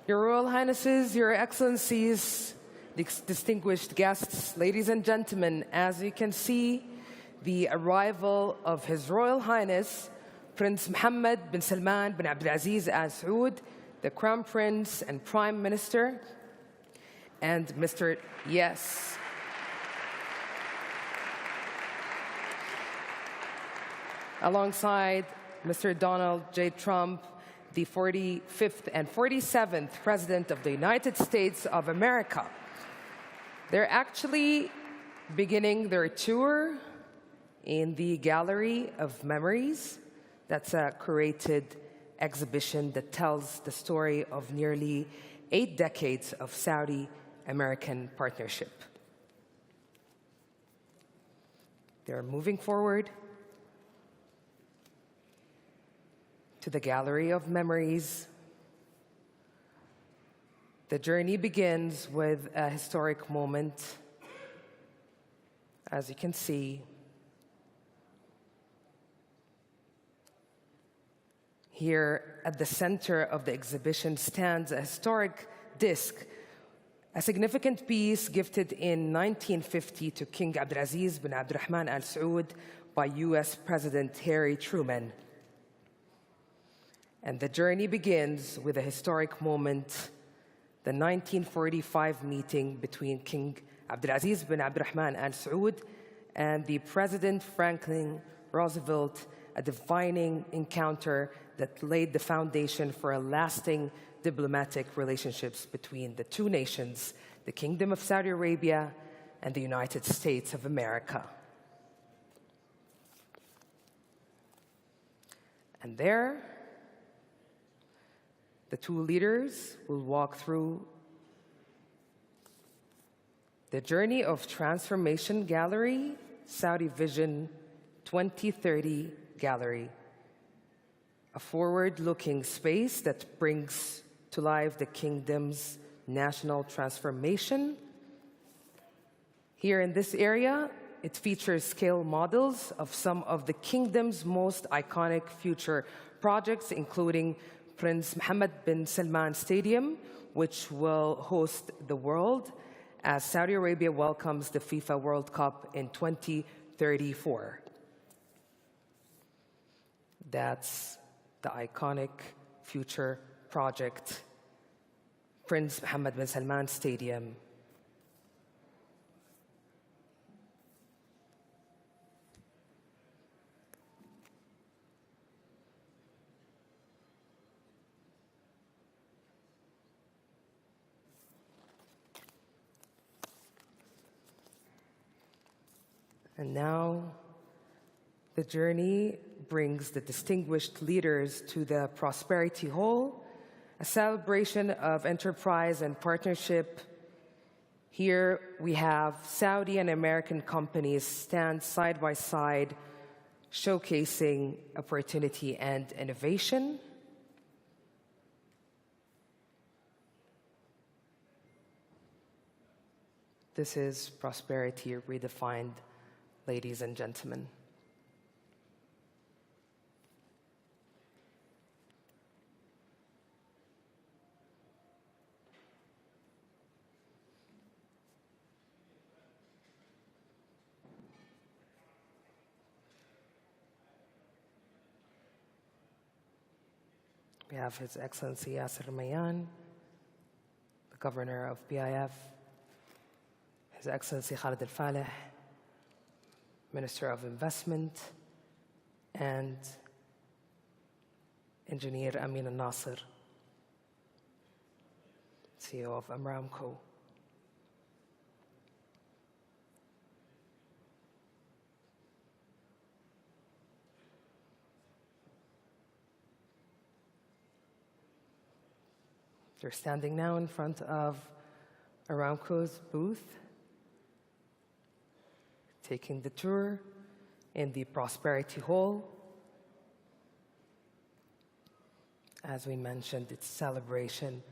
Your Royal Highnesses, Your Excellencies, distinguished guests, ladies and gentlemen, as you can see, the arrival of His Royal Highness, Prince Mohammed bin Salman bin Abdulaziz Al Saud, the Crown Prince and Prime Minister, and Mr. Yes. Alongside Mr. Donald J. Trump, the 45th and 47th President of the United States of America. They're actually beginning their tour in the Gallery of Memories. That's a curated exhibition that tells the story of nearly 8 decades of Saudi-American partnership. They're moving forward to the Gallery of Memories. The journey begins with a historic moment. As you can see, here at the center of the exhibition stands a historic disc, a significant piece gifted in 1950 to King Abdulaziz bin Abdurrahman Al Saud by US President Harry Truman. And the journey begins with a historic moment, the 1945 meeting between King Abdulaziz bin Abdurrahman Al Saud and the President Franklin Roosevelt, a defining encounter that laid the foundation for a lasting diplomatic relationships between the two nations, the Kingdom of Saudi Arabia and the United States of America. And there, the two leaders will walk through the Journey of Transformation Gallery, Saudi Vision 2030 Gallery, a forward-looking space that brings to life the kingdom's national transformation. Here in this area, it features scale models of some of the kingdom's most iconic future projects, including Prince Mohammed bin Salman Stadium, which will host the world as Saudi Arabia welcomes the FIFA World Cup in 2034. That's the iconic future project, Prince Mohammed bin Salman Stadium. And now, the journey brings the distinguished leaders to the Prosperity Hall, a celebration of enterprise and partnership. Here we have Saudi and American companies stand side by side, showcasing opportunity and innovation. This is prosperity redefined, ladies and gentlemen. We have His Excellency Yasser Mayan, the Governor of BIF, His Excellency Khalid Al-Faleh, Minister of Investment, and Engineer Amin Al-Nasir, CEO of Aramco. They're standing now in front of Aramco's booth, taking the tour in the Prosperity Hall. As we mentioned, it's a celebration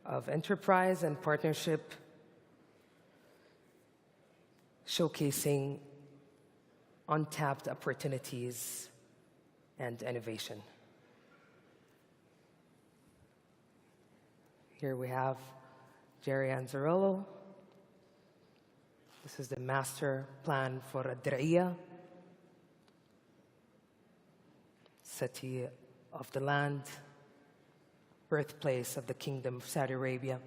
of enterprise and partnership, showcasing untapped opportunities and innovation. Here we have Jerry Anzarello. This is the master plan for Diriyah, city of the land, birthplace of the Kingdom of Saudi Arabia.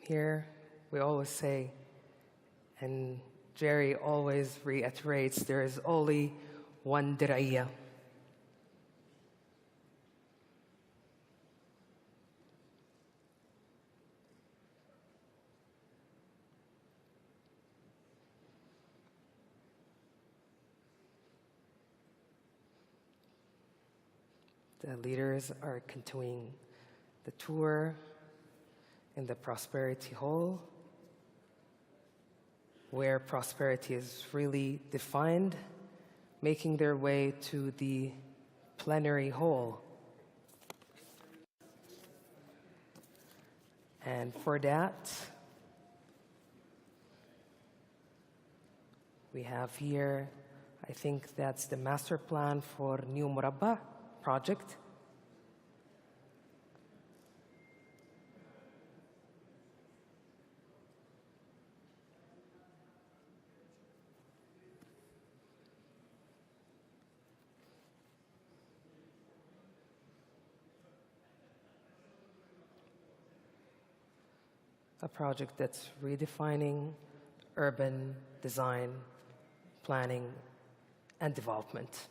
Here, we always say, and Jerry always reiterates, there is only one Diriyah. The leaders are continuing the tour in the Prosperity Hall, where prosperity is really defined, making their way to the Plenary Hall. And for that, we have here, I think that's the master plan for New Murabba project. A project that's redefining urban design, planning, and development.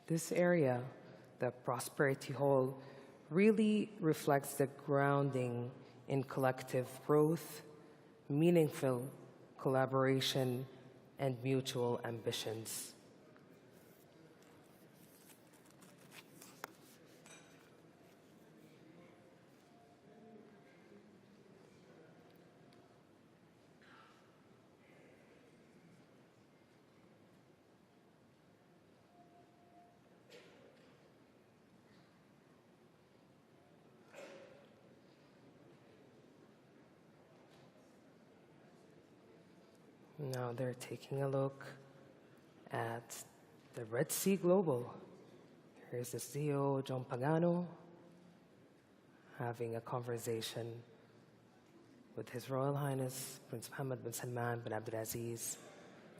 This area, the Prosperity Hall, really reflects the grounding in collective growth, meaningful collaboration, and mutual ambitions. Now they're taking a look at the Red Sea Global. Here's the CEO, John Pagano, having a conversation with His Royal Highness, Prince Mohammed bin Salman bin Abdulaziz,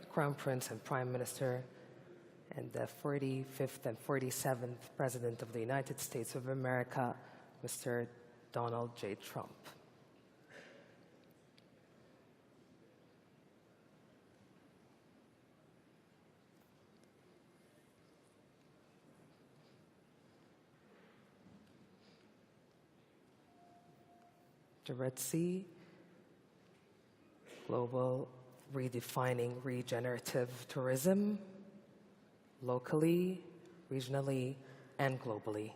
the Crown Prince and Prime Minister, and the 45th and 47th President of the United States of America, Mr. Donald J. Trump. The Red Sea Global, redefining regenerative tourism locally, regionally, and globally.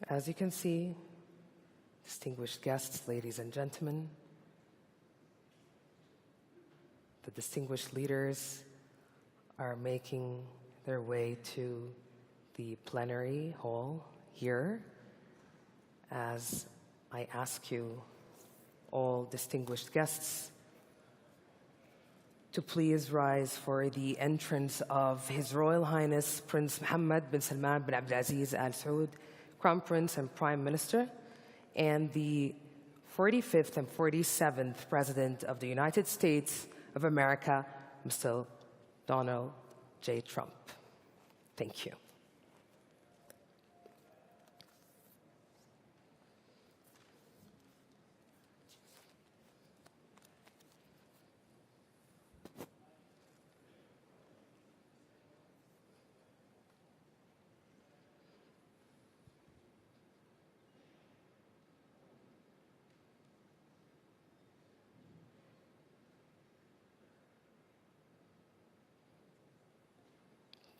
As you can see, distinguished guests, ladies and gentlemen, the distinguished leaders are making their way to the plenary hall here as I ask you, all distinguished guests, to please rise for the entrance of His Royal Highness Prince Mohammed bin Salman bin Abdulaziz Al Saud, Crown Prince and Prime Minister, and the 45th and 47th President of the United States of America, Mr. Donald J. Trump. Thank you.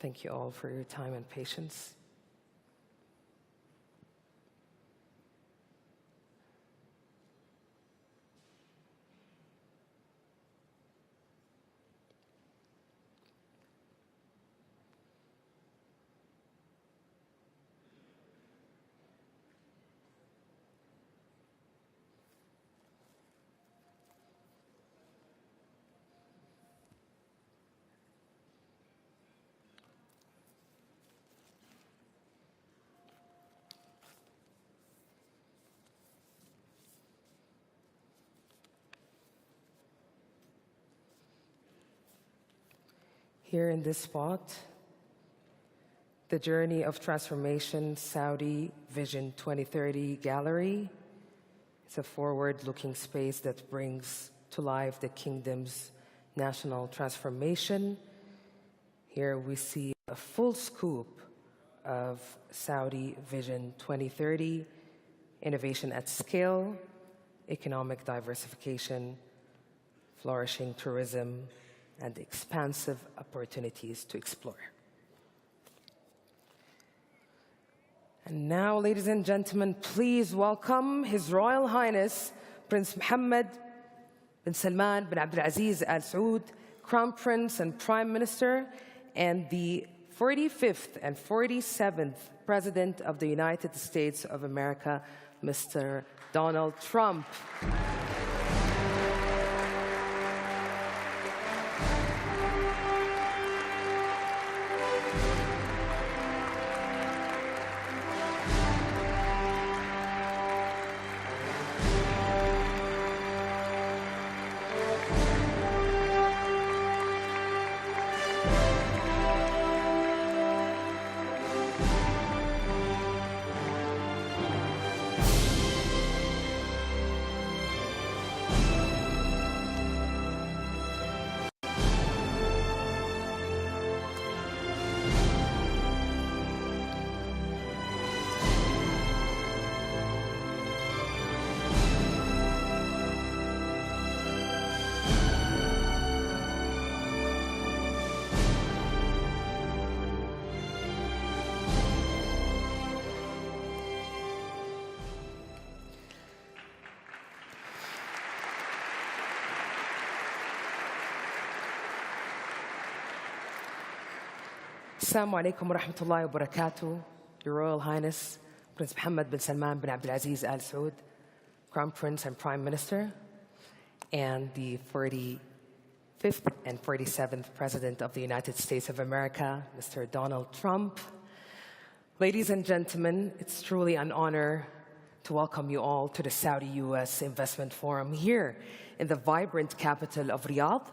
Thank you all for your time and patience. Here in this spot, the Journey of Transformation Saudi Vision 2030 Gallery is a forward-looking space that brings to life the kingdom's national transformation. Here we see a full scoop of Saudi Vision 2030, innovation at scale, economic diversification, flourishing tourism, and expansive opportunities to explore. And now, ladies and gentlemen, please welcome His Royal Highness Prince Mohammed bin Salman bin Abdulaziz Al Saud, Crown Prince and Prime Minister, and the 45th and 47th President of the United States of America, Mr. Donald Trump. Assalamu alaikum wa rahmatullahi wa barakatuh. Your Royal Highness, Prince Mohammed bin Salman bin Abdulaziz Al Saud, Crown Prince and Prime Minister, and the 45th and 47th President of the United States of America, Mr. Donald Trump. Ladies and gentlemen, it's truly an honor to welcome you all to the Saudi-US Investment Forum here in the vibrant capital of Riyadh.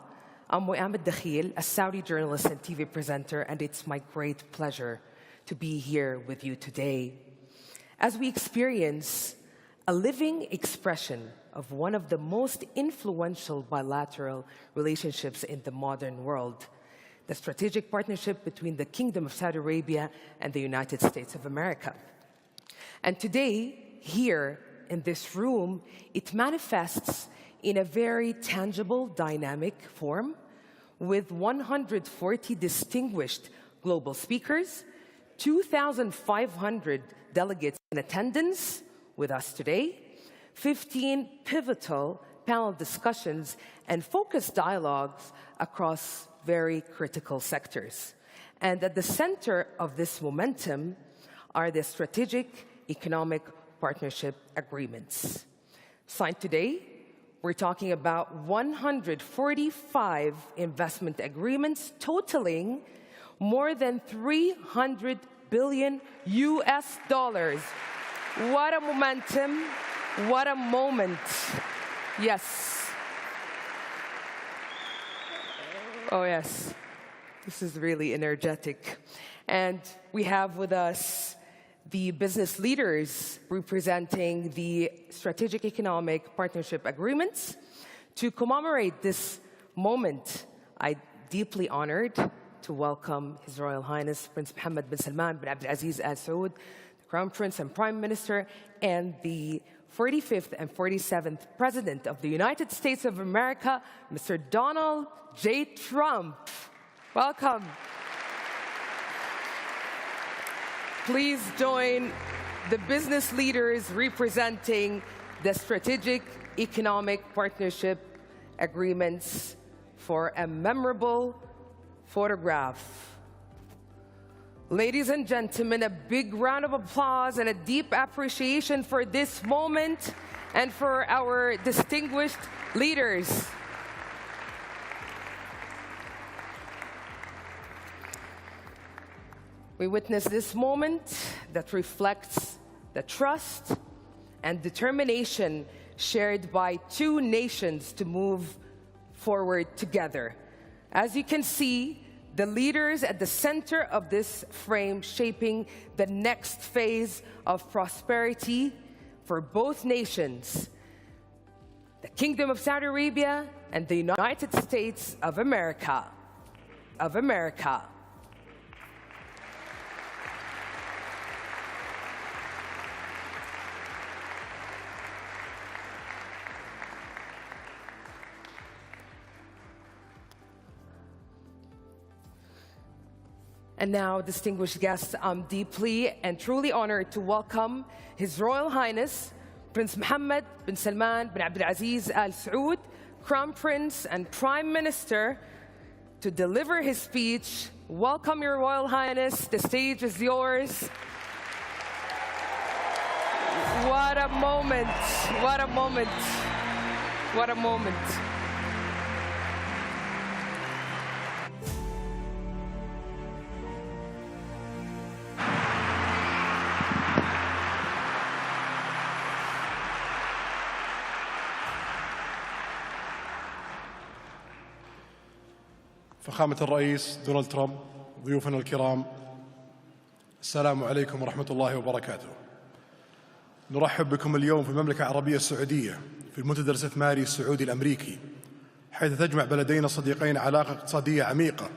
I'm Mu'amad Dakhil, a Saudi journalist and TV presenter, and it's my great pleasure to be here with you today as we experience a living expression of one of the most influential bilateral relationships in the modern world, the strategic partnership between the Kingdom of Saudi Arabia and the United States of America. And today, here in this room, it manifests in a very tangible, dynamic form with 140 distinguished global speakers, 2,500 delegates in attendance with us today, 15 pivotal panel discussions, and focused dialogues across very critical sectors. And at the center of this momentum are the strategic economic partnership agreements. Signed today, we're talking about 145 investment agreements totaling more than $300 billion US. What a momentum, what a moment. Yes. Oh, yes. This is really energetic. And we have with us the business leaders representing the strategic economic partnership agreements. To commemorate this moment, I'm deeply honored to welcome His Royal Highness Prince Mohammed bin Salman bin Abdulaziz Al Saud, the Crown Prince and Prime Minister, and the 45th and 47th President of the United States of America, Mr. Donald J. Trump. Welcome. Please join the business leaders representing the strategic economic partnership agreements for a memorable photograph. Ladies and gentlemen, a big round of applause and a deep appreciation for this moment and for our distinguished leaders. We witness this moment that reflects the trust and determination shared by two nations to move forward together. As you can see, the leaders at the center of this frame shaping the next phase of prosperity for both nations, the Kingdom of Saudi Arabia and the United States of America. And now, distinguished guests, I'm deeply and truly honored to welcome His Royal Highness Prince Mohammed bin Salman bin Abdulaziz Al Saud, Crown Prince and Prime Minister, to deliver his speech. Welcome, Your Royal Highness. The stage is yours. What a moment. What a moment. What a moment. فخامة الرئيس دونالد ترامب، ضيوفنا الكرام، السلام عليكم ورحمة الله وبركاته. نرحب بكم اليوم في المملكة العربية السعودية في المنتدى الاستثماري السعودي الأمريكي، حيث تجمع بلدين صديقين علاقة اقتصادية عميقة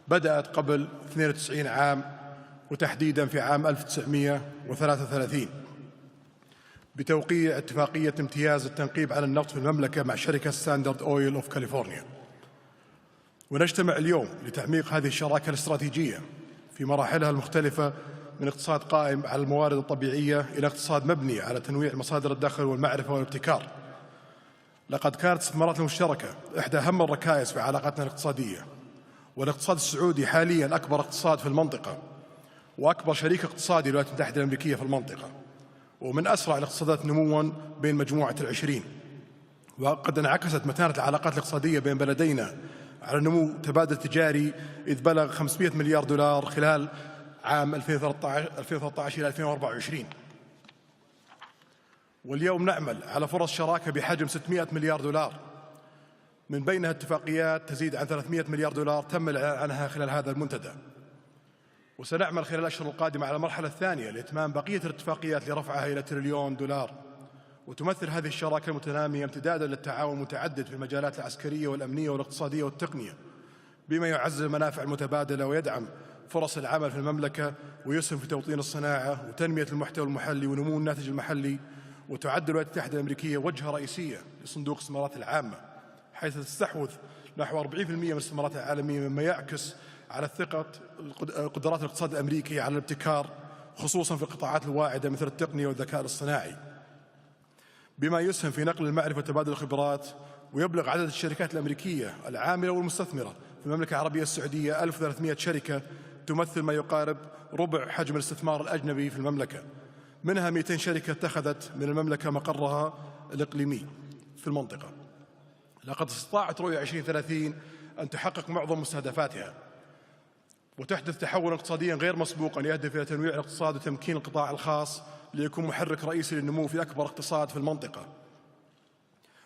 بدأت قبل 92 عام، وتحديداً في عام 1933 بتوقيع اتفاقية امتياز التنقيب عن النفط في المملكة مع شركة ستاندرد أويل أوف كاليفورنيا. ونجتمع اليوم لتعميق هذه الشراكة الاستراتيجية في مراحلها المختلفة، من اقتصاد قائم على الموارد الطبيعية إلى اقتصاد مبني على تنويع مصادر الدخل والمعرفة والابتكار. لقد كانت الاستثمارات المشتركة إحدى أهم الركائز في علاقاتنا الاقتصادية، والاقتصاد السعودي حالياً أكبر اقتصاد في المنطقة وأكبر شريك اقتصادي للولايات المتحدة الأمريكية في المنطقة، ومن أسرع الاقتصادات نمواً بين مجموعة ال20. وقد انعكست متانة العلاقات الاقتصادية بين بلدينا على نمو تبادل تجاري إذ بلغ 500 مليار دولار خلال عام 2013 إلى 2024. واليوم نعمل على فرص شراكة بحجم 600 مليار دولار، من بينها اتفاقيات تزيد عن 300 مليار دولار تم الإعلان عنها خلال هذا المنتدى. وسنعمل خلال الأشهر القادمة على المرحلة الثانية لإتمام بقية الاتفاقيات لرفعها إلى تريليون دولار. وتمثل هذه الشراكة المتنامية امتدادا للتعاون المتعدد في المجالات العسكرية والأمنية والاقتصادية والتقنية، بما يعزز المنافع المتبادلة ويدعم فرص العمل في المملكة ويسهم في توطين الصناعة وتنمية المحتوى المحلي ونمو الناتج المحلي. وتعد الولايات المتحدة الأمريكية وجهة رئيسية لصندوق الاستثمارات العامة، حيث تستحوذ نحو 40% من الاستثمارات العالمية، مما يعكس على قدرات الاقتصاد الأمريكي على الابتكار، خصوصا في القطاعات الواعدة مثل التقنية والذكاء الاصطناعي، بما يسهم في نقل المعرفة وتبادل الخبرات. ويبلغ عدد الشركات الأمريكية العاملة والمستثمرة في المملكة العربية السعودية 1300 شركة، تمثل ما يقارب ربع حجم الاستثمار الأجنبي في المملكة. منها 200 شركة اتخذت من المملكة مقرها الإقليمي في المنطقة. لقد استطاعت رؤية 2030 أن تحقق معظم مستهدفاتها وتحدث تحولا اقتصاديا غير مسبوقا يهدف إلى تنويع الاقتصاد وتمكين القطاع الخاص ليكون محرك رئيسي للنمو في أكبر اقتصاد في المنطقة.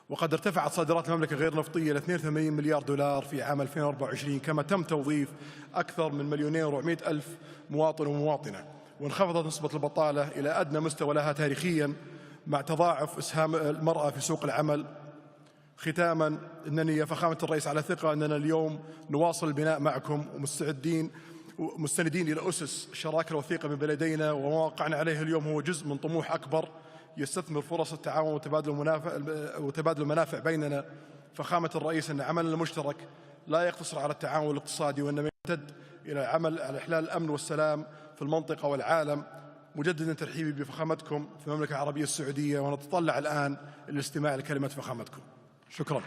وقد ارتفعت صادرات المملكة غير نفطية إلى 82 مليار دولار في عام 2024، كما تم توظيف أكثر من 2,400,000 مواطن ومواطنة، وانخفضت نسبة البطالة إلى أدنى مستوى لها تاريخيا مع تضاعف إسهام المرأة في سوق العمل. ختاما، أنني يا فخامة الرئيس على ثقة أننا اليوم نواصل البناء معكم ومستندين إلى أسس الشراكة الوثيقة من بلدينا، وما وقعنا عليه اليوم هو جزء من طموح أكبر يستثمر فرص التعاون وتبادل المنافع بيننا. فخامة الرئيس، أن عملنا المشترك لا يقتصر على التعاون الاقتصادي، وإنما يمتد إلى عمل على إحلال الأمن والسلام في المنطقة والعالم. مجددا ترحيبي بفخامتكم في المملكة العربية السعودية، ونتطلع الآن للاستماع لكلمة فخامتكم. شكرا.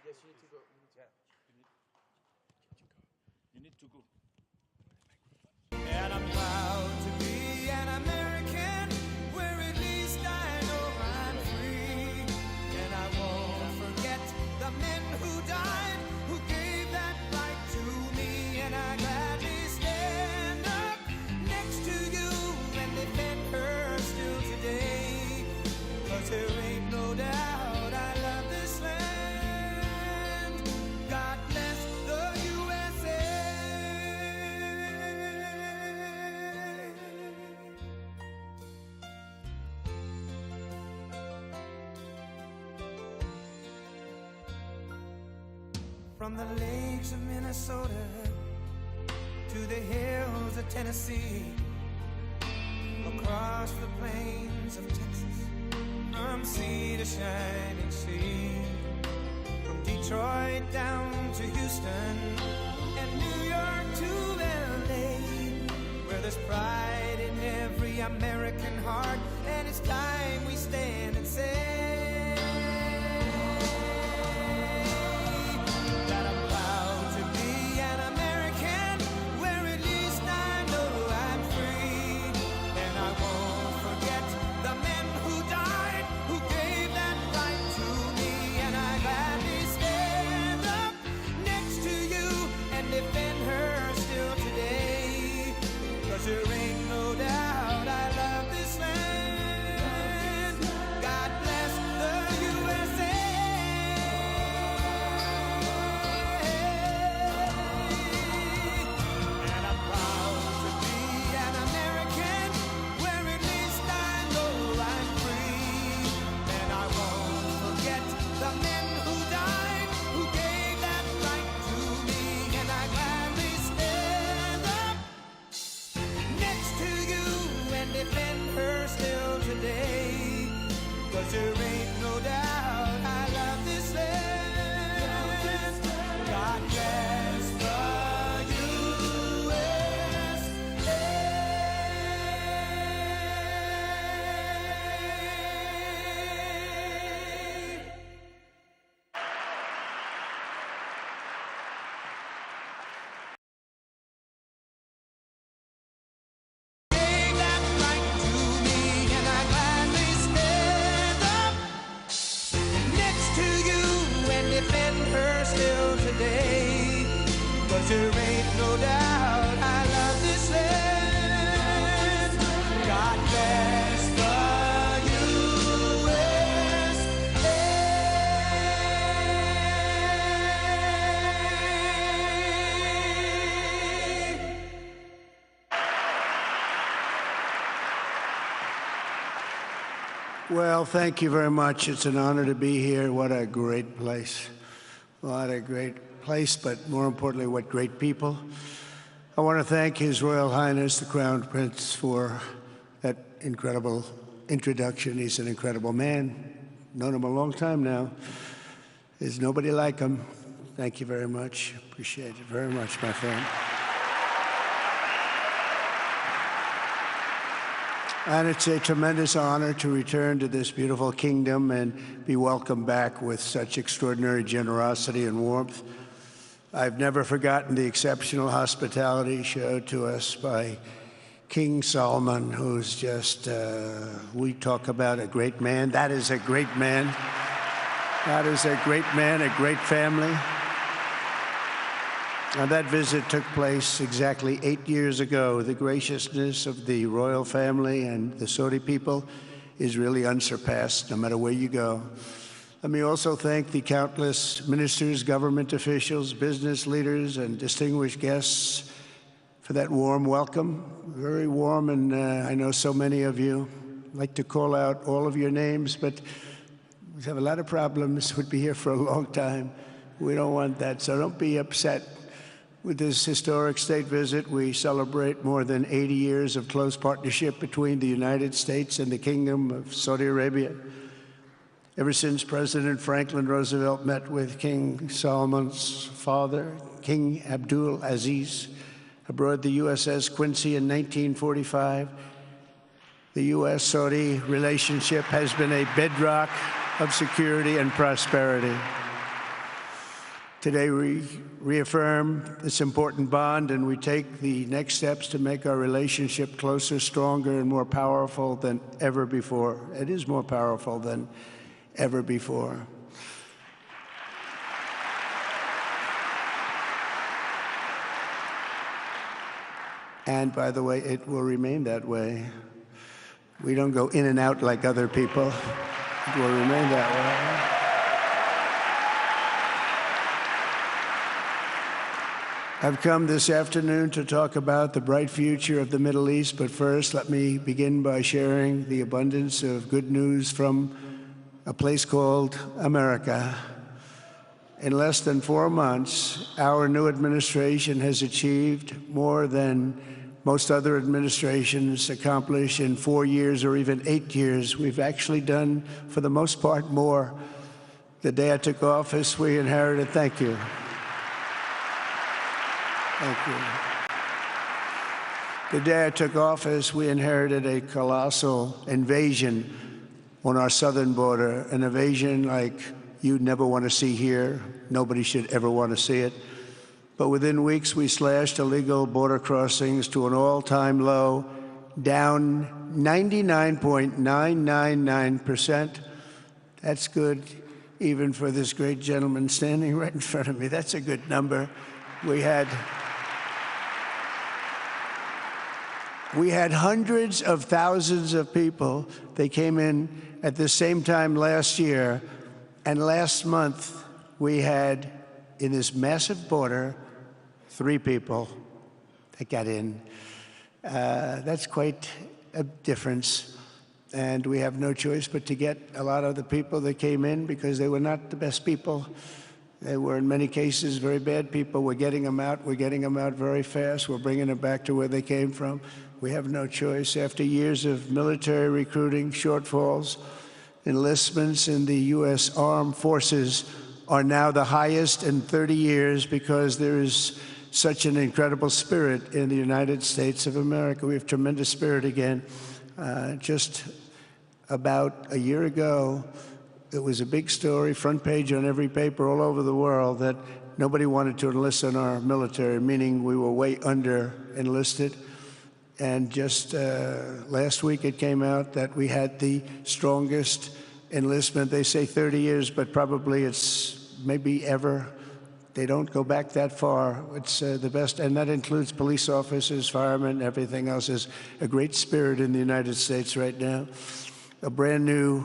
Yes, you need to go. You need to go. And I'm proud to be an American, where at least I know I'm free. And I won't forget the men who died, who gave that right to me. And I gladly stand up next to you and defend her still today. 'Cause there ain't no doubt I love this land. God bless the USA. From the lakes of Minnesota to the hills of Tennessee, across the plains of Texas, from sea to shining sea, from Detroit down to Houston and New York to LA, where there's pride in every American heart, and it's time we stand and say that I'm proud to be an American, where at least I know I'm free. And I won't forget the men who died, who gave that right to me. And I gladly stand up next to you and defend her still today. 'Cause there ain't no doubt I love this land. God bless the USA. And I'm proud to be an American, where at least I know I'm free. And I won't forget the men who died, who gave that right to me. And I gladly stand up next to you and defend her still today. 'Cause there ain't no doubt I love this land. God bless the USA. Gave that right to me, and I gladly stand up next to you and defend her still today. 'Cause there ain't no doubt I love this land. God bless the USA. Well, thank you very much. It's an honor to be here. What a great place. What a great place, but more importantly, what great people. I want to thank His Royal Highness, the Crown Prince, for that incredible introduction. He's an incredible man. Known him a long time now. There's nobody like him. Thank you very much. Appreciate it very much, my friend. And it's a tremendous honor to return to this beautiful kingdom and be welcomed back with such extraordinary generosity and warmth. I've never forgotten the exceptional hospitality showed to us by King Solomon, who's just, we talk about a great man. That is a great man. That is a great man, a great family. Now, that visit took place exactly 8 years ago. The graciousness of the royal family and the Saudi people is really unsurpassed, no matter where you go. Let me also thank the countless ministers, government officials, business leaders, and distinguished guests for that warm welcome. Very warm, and I know so many of you. I'd like to call out all of your names, but we have a lot of problems. We'd be here for a long time. We don't want that, so don't be upset. With this historic state visit, we celebrate more than 80 years of close partnership between the United States and the Kingdom of Saudi Arabia. Ever since President Franklin Roosevelt met with King Solomon's father, King Abdul Aziz, aboard the USS Quincy in 1945, the U.S.-Saudi relationship has been a bedrock of security and prosperity. Today, we reaffirm this important bond, and we take the next steps to make our relationship closer, stronger, and more powerful than ever before. It is more powerful than ever before. And by the way, it will remain that way. We don't go in and out like other people. It will remain that way. I've come this afternoon to talk about the bright future of the Middle East, but first let me begin by sharing the abundance of good news from a place called America. In less than 4 months, our new administration has achieved more than most other administrations accomplish in 4 years or even 8 years. We've actually done, for the most part, more. The day I took office, we inherited, thank you. Thank you. The day I took office, we inherited a colossal invasion on our southern border, an invasion like you'd never want to see here. Nobody should ever want to see it. But within weeks, we slashed illegal border crossings to an all-time low, down 99.999%. That's good, even for this great gentleman standing right in front of me. That's a good number. We had hundreds of thousands of people. They came in at the same time last year. And last month, we had, in this massive border, 3 people that got in. That's quite a difference. And we have no choice but to get a lot of the people that came in because they were not the best people. They were, in many cases, very bad people. We're getting them out. We're getting them out very fast. We're bringing them back to where they came from. We have no choice. After years of military recruiting shortfalls, enlistments in the U.S. Armed Forces are now the highest in 30 years because there is such an incredible spirit in the United States of America. We have tremendous spirit again. Just about a year ago, it was a big story, front page on every paper all over the world, that nobody wanted to enlist in our military, meaning we were way under enlisted. And just last week it came out that we had the strongest enlistment. They say 30 years, but probably it's maybe ever. They don't go back that far. It's the best, and that includes police officers, firemen, everything else. Is a great spirit in the United States right now. A brand new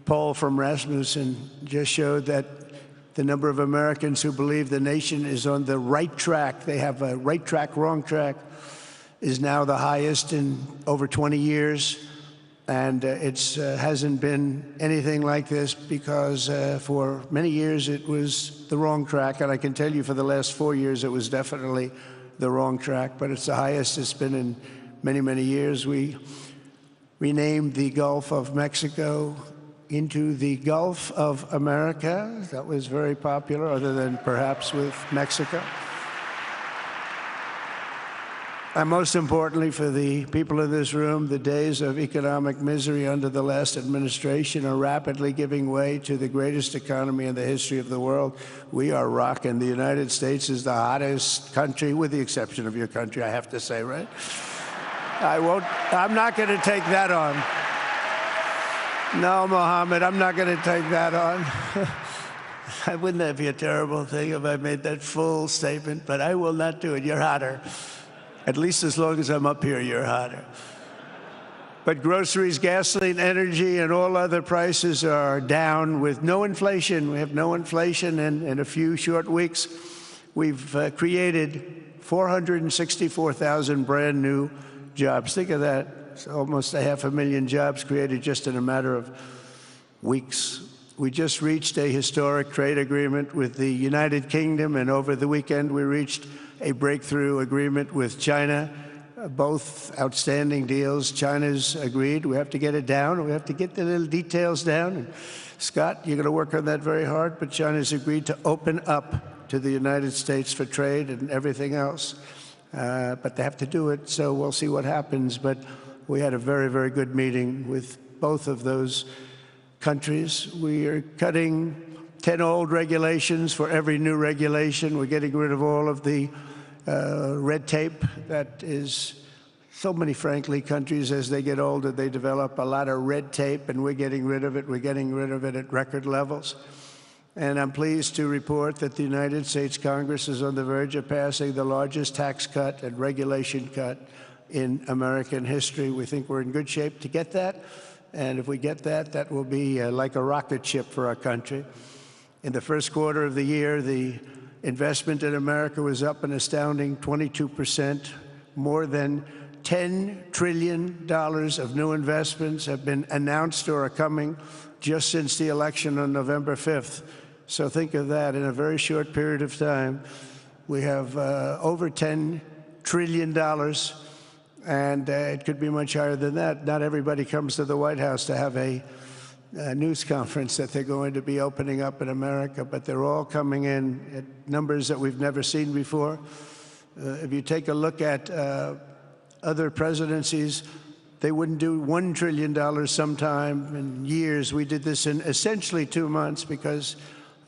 poll from Rasmussen just showed that the number of Americans who believe the nation is on the right track, they have a right track, wrong track, is now the highest in over 20 years. And it hasn't been anything like this because for many years it was the wrong track. And I can tell you for the last 4 years it was definitely the wrong track, but it's the highest it's been in many, many years. We renamed the Gulf of Mexico into the Gulf of America. That was very popular, other than perhaps with Mexico. And most importantly, for the people in this room, the days of economic misery under the last administration are rapidly giving way to the greatest economy in the history of the world. We are rocking. The United States is the hottest country, with the exception of your country, I have to say, right? I'm not going to take that on. No, Mohammed, I'm not going to take that on. Wouldn't that be a terrible thing if I made that full statement? But I will not do it. You're hotter. At least as long as I'm up here, you're hotter. But groceries, gasoline, energy, and all other prices are down with no inflation. We have no inflation, and in a few short weeks, we've created 464,000 brand new jobs. Think of that. It's almost 500,000 jobs created just in a matter of weeks. We just reached a historic trade agreement with the United Kingdom, and over the weekend we reached a breakthrough agreement with China. Both outstanding deals. China's agreed. We have to get it down. We have to get the little details down. And Scott, you're going to work on that very hard, but China's agreed to open up to the United States for trade and everything else. But they have to do it, so we'll see what happens. But we had a very, very good meeting with both of those countries. We are cutting 10 old regulations for every new regulation. We're getting rid of all of the red tape that is so many, frankly, countries, as they get older, they develop a lot of red tape, and we're getting rid of it. We're getting rid of it at record levels. And I'm pleased to report that the United States Congress is on the verge of passing the largest tax cut and regulation cut in American history. We think we're in good shape to get that. And if we get that, that will be like a rocket ship for our country. In the first quarter of the year, the investment in America was up an astounding 22%. More than $10 trillion of new investments have been announced or are coming just since the election on November 5th. So think of that. In a very short period of time, we have over $10 trillion, and it could be much higher than that. Not everybody comes to the White House to have a news conference that they're going to be opening up in America, but they're all coming in at numbers that we've never seen before. If you take a look at other presidencies, they wouldn't do $1 trillion sometime in years. We did this in essentially 2 months because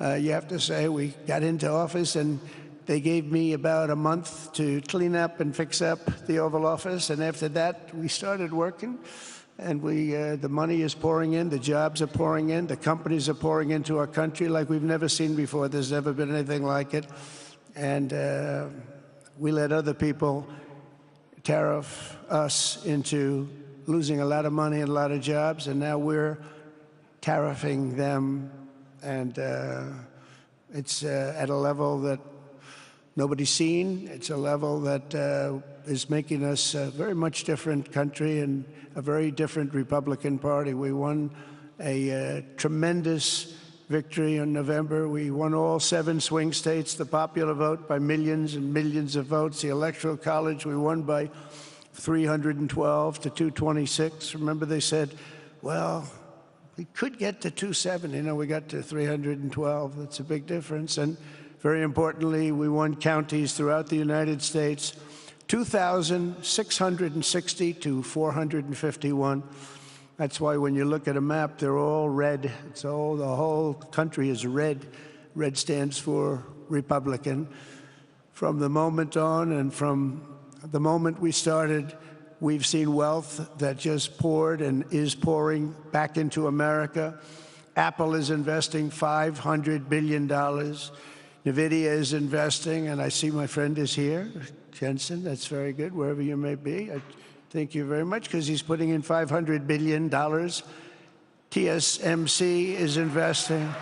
you have to say we got into office and they gave me about a month to clean up and fix up the Oval Office, and after that we started working. And the money is pouring in, the jobs are pouring in, the companies are pouring into our country like we've never seen before. There's never been anything like it. And we let other people tariff us into losing a lot of money and a lot of jobs, and now we're tariffing them. And it's at a level that nobody's seen. It's a level that is making us a very much different country and a very different Republican Party. We won a tremendous victory in November. We won all 7 swing states, the popular vote by millions and millions of votes. The Electoral College, we won by 312 to 226. Remember, they said, well, we could get to 270. No, we got to 312. That's a big difference. And very importantly, we won counties throughout the United States, 2,660 to 451. That's why when you look at a map, they're all red. It's all, the whole country is red. Red stands for Republican. From the moment on and from the moment we started, we've seen wealth that just poured and is pouring back into America. Apple is investing $500 billion. NVIDIA is investing, and I see my friend is here, Jensen. That's very good, wherever you may be. I thank you very much, because he's putting in $500 billion. TSMC is investing.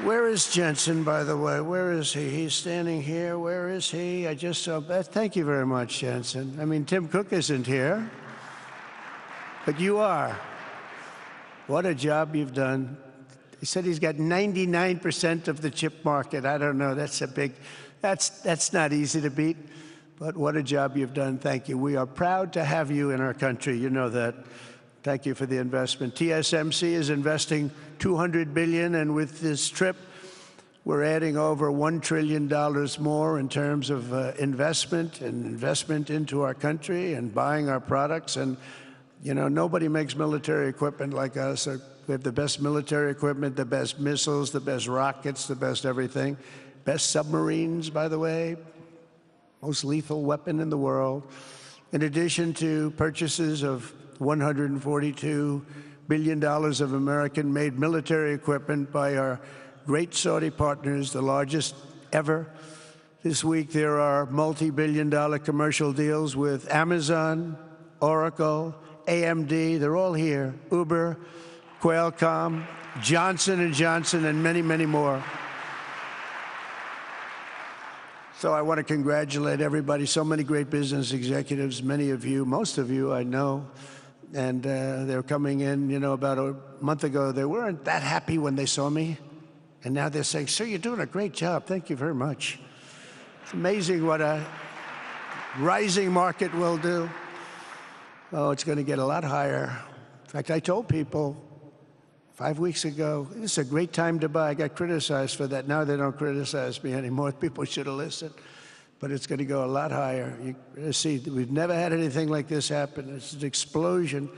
Where is Jensen, by the way? Where is he? He's standing here. Where is he? I just saw. Thank you very much, Jensen. I mean, Tim Cook isn't here, but you are. What a job you've done. He said he's got 99% of the chip market. I don't know. That's a big. That's not easy to beat. But what a job you've done. Thank you. We are proud to have you in our country. You know that. Thank you for the investment. TSMC is investing $200 billion, and with this trip, we're adding over $1 trillion more in terms of investment into our country and buying our products. And, you know, nobody makes military equipment like us. We have the best military equipment, the best missiles, the best rockets, the best everything. Best submarines, by the way. Most lethal weapon in the world. In addition to purchases of $142 billion of American-made military equipment by our great Saudi partners, the largest ever. This week there are multi-billion-dollar commercial deals with Amazon, Oracle, AMD. They're all here. Uber, Qualcomm, Johnson & Johnson, and many, many more. So I want to congratulate everybody. So many great business executives, many of you, most of you I know. And they're coming in, you know, about a month ago. They weren't that happy when they saw me. And now they're saying, sir, you're doing a great job. Thank you very much. It's amazing what a rising market will do. Oh, it's going to get a lot higher. In fact, I told people 5 weeks ago, this is a great time to buy. I got criticized for that. Now they don't criticize me anymore. People should have listened. But it's going to go a lot higher. You see, we've never had anything like this happen. It's an explosion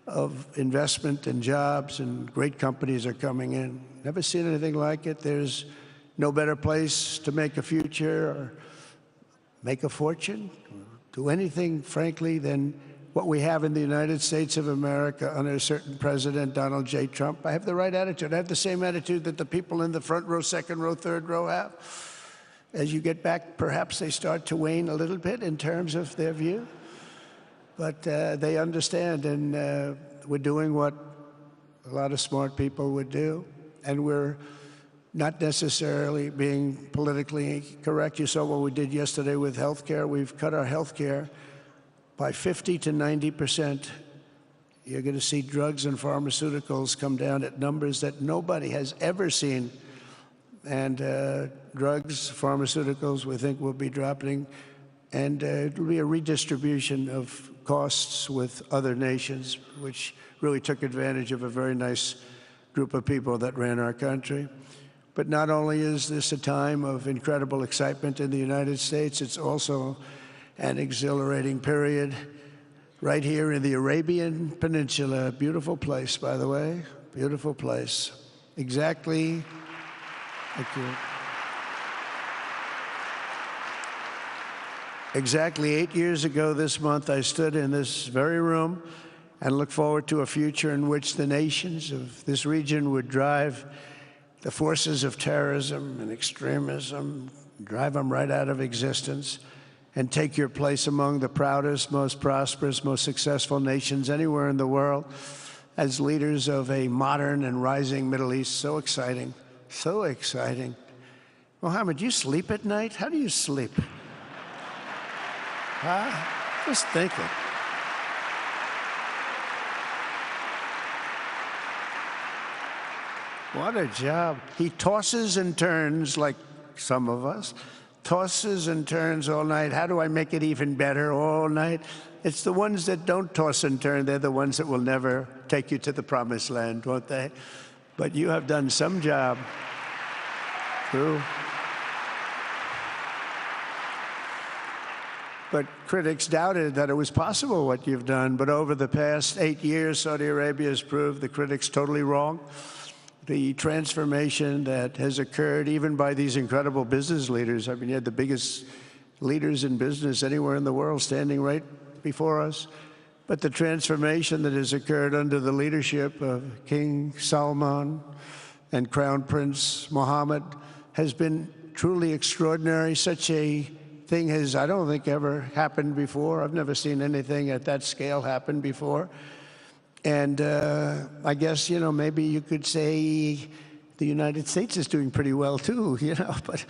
of investment and jobs, and great companies are coming in. Never seen anything like it. There's no better place to make a future or make a fortune, or do anything, frankly, than what we have in the United States of America under a certain president, Donald J. Trump. I have the right attitude. I have the same attitude that the people in the front row, second row, third row have. As you get back, perhaps they start to wane a little bit in terms of their view. But they understand, and we're doing what a lot of smart people would do. And we're not necessarily being politically correct. You saw what we did yesterday with health care. We've cut our health care by 50 to 90%. You're going to see drugs and pharmaceuticals come down at numbers that nobody has ever seen. And drugs, pharmaceuticals, we think will be dropping. And it'll be a redistribution of costs with other nations, which really took advantage of a very nice group of people that ran our country. But not only is this a time of incredible excitement in the United States, it's also an exhilarating period right here in the Arabian Peninsula. Beautiful place, by the way, beautiful place. Exactly. Thank you. Exactly 8 years ago this month, I stood in this very room and looked forward to a future in which the nations of this region would drive the forces of terrorism and extremism, drive them right out of existence, and take your place among the proudest, most prosperous, most successful nations anywhere in the world as leaders of a modern and rising Middle East. So exciting. So exciting. Mohammed, do you sleep at night? How do you sleep? Huh? Just thinking. What a job. He tosses and turns like some of us. Tosses and turns all night. How do I make it even better all night? It's the ones that don't toss and turn. They're the ones that will never take you to the promised land, won't they? But you have done some job. True. But critics doubted that it was possible what you've done. But over the past 8 years, Saudi Arabia has proved the critics totally wrong. The transformation that has occurred even by these incredible business leaders. I mean, you had the biggest leaders in business anywhere in the world standing right before us. But the transformation that has occurred under the leadership of King Salman and Crown Prince Mohammed has been truly extraordinary. Such a thing has, I don't think, ever happened before. I've never seen anything at that scale happen before. And I guess, you know, maybe you could say the United States is doing pretty well too, you know, but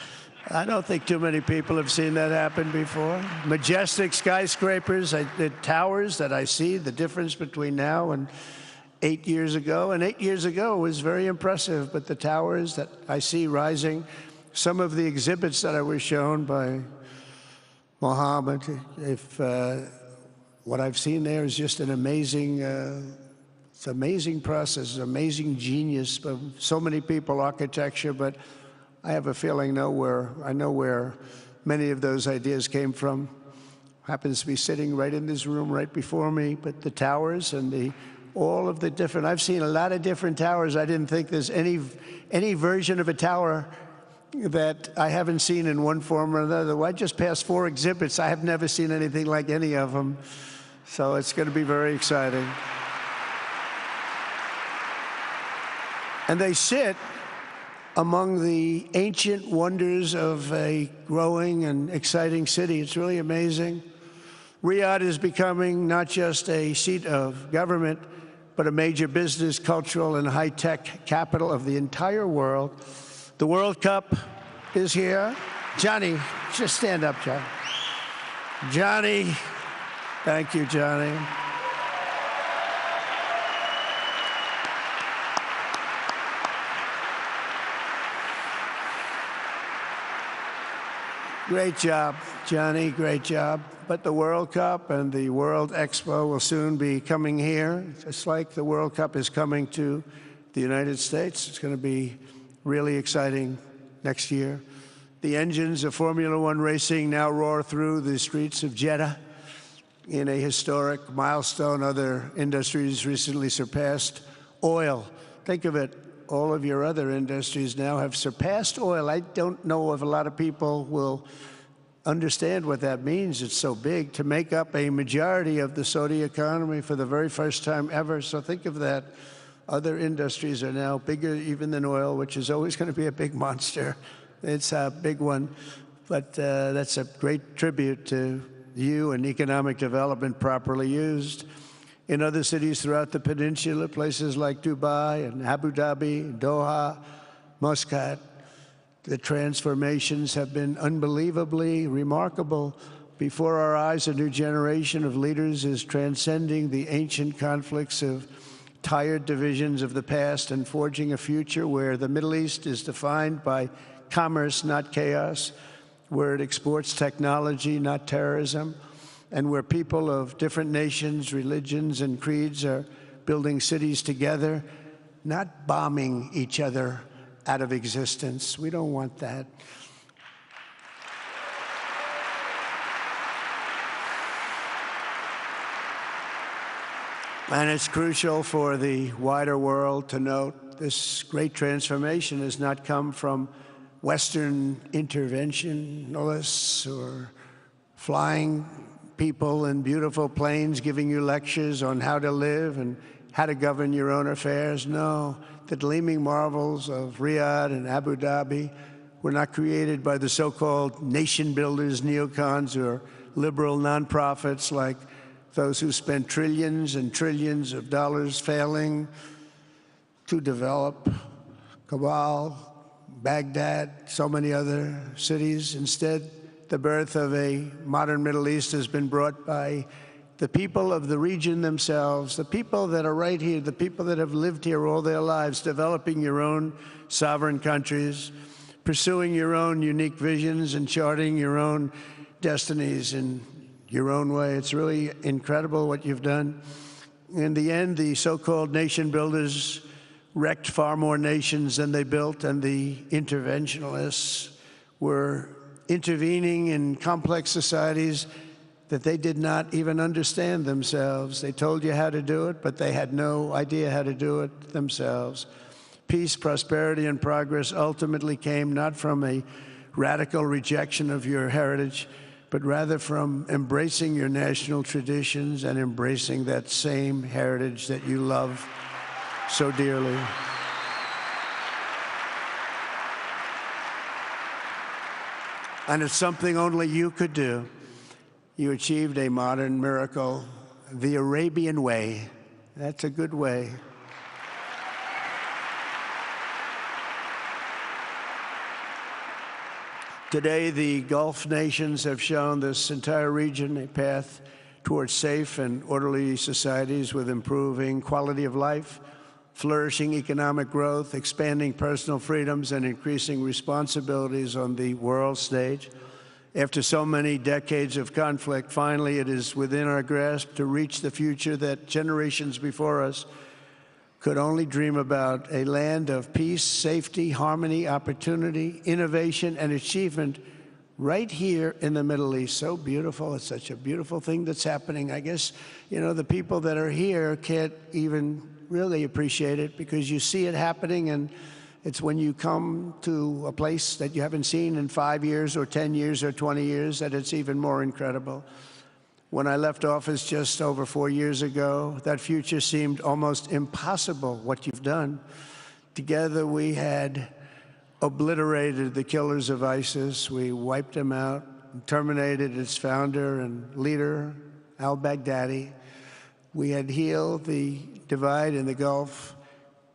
I don't think too many people have seen that happen before. Majestic skyscrapers, the towers that I see, the difference between now and 8 years ago. And 8 years ago was very impressive, but the towers that I see rising, some of the exhibits that I was shown by Mohammed, what I've seen there is just an amazing, it's an amazing process, amazing genius of so many people, architecture, but I have a feeling I know where many of those ideas came from. Happens to be sitting right in this room right before me, but the towers and all of the different, I've seen a lot of different towers. I didn't think there's any version of a tower that I haven't seen in one form or another. I just passed 4 exhibits. I have never seen anything like any of them. So it's going to be very exciting. And they sit among the ancient wonders of a growing and exciting city. It's really amazing. Riyadh is becoming not just a seat of government, but a major business, cultural, and high-tech capital of the entire world. The World Cup is here. Johnny, just stand up, Johnny. Johnny, thank you, Johnny. Great job, Johnny, great job. But the World Cup and the World Expo will soon be coming here, just like the World Cup is coming to the United States. It's going to be really exciting next year. The engines of Formula One racing now roar through the streets of Jeddah in a historic milestone. Other industries recently surpassed oil. Think of it. All of your other industries now have surpassed oil. I don't know if a lot of people will understand what that means. It's so big to make up a majority of the Saudi economy for the very first time ever. So think of that. Other industries are now bigger even than oil, which is always going to be a big monster. It's a big one. But that's a great tribute to you and economic development properly used. In other cities throughout the peninsula, places like Dubai and Abu Dhabi, Doha, Muscat, the transformations have been unbelievably remarkable. Before our eyes, a new generation of leaders is transcending the ancient conflicts of tired divisions of the past and forging a future where the Middle East is defined by commerce, not chaos, where it exports technology, not terrorism, and where people of different nations, religions, and creeds are building cities together, not bombing each other out of existence. We don't want that. And it's crucial for the wider world to note this great transformation has not come from Western interventionists or flying people in beautiful planes giving you lectures on how to live and how to govern your own affairs. No, the gleaming marvels of Riyadh and Abu Dhabi were not created by the so-called nation builders, neocons, or liberal nonprofits like those who spent trillions and trillions of dollars failing to develop Kabul, Baghdad, so many other cities. Instead, the birth of a modern Middle East has been brought by the people of the region themselves, the people that are right here, the people that have lived here all their lives, developing your own sovereign countries, pursuing your own unique visions and charting your own destinies in your own way. It's really incredible what you've done. In the end, the so-called nation builders wrecked far more nations than they built, and the interventionists were intervening in complex societies that they did not even understand themselves. They told you how to do it, but they had no idea how to do it themselves. Peace, prosperity, and progress ultimately came not from a radical rejection of your heritage, but rather from embracing your national traditions and embracing that same heritage that you love so dearly. And it's something only you could do. You achieved a modern miracle, the Arabian way. That's a good way. Today, the Gulf nations have shown this entire region a path towards safe and orderly societies with improving quality of life, flourishing economic growth, expanding personal freedoms, and increasing responsibilities on the world stage. After so many decades of conflict, finally it is within our grasp to reach the future that generations before us could only dream about, a land of peace, safety, harmony, opportunity, innovation, and achievement right here in the Middle East. So beautiful. It's such a beautiful thing that's happening. I guess, you know, the people that are here can't even really appreciate it because you see it happening, and it's when you come to a place that you haven't seen in 5 years or 10 years or 20 years that it's even more incredible. When I left office just over 4 years ago, that future seemed almost impossible, what you've done. Together we had obliterated the killers of ISIS. We wiped them out, terminated its founder and leader, al-Baghdadi. We had healed the divide in the Gulf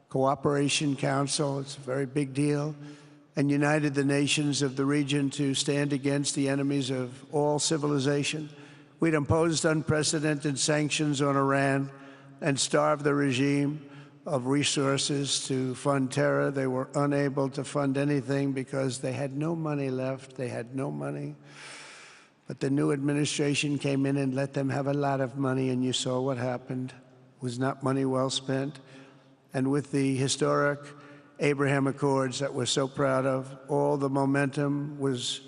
Cooperation Council, it's a very big deal, and united the nations of the region to stand against the enemies of all civilization. We'd imposed unprecedented sanctions on Iran and starved the regime of resources to fund terror. They were unable to fund anything because they had no money left. They had no money. But the new administration came in and let them have a lot of money, and you saw what happened. It was not money well spent. And with the historic Abraham Accords that we're so proud of, all the momentum was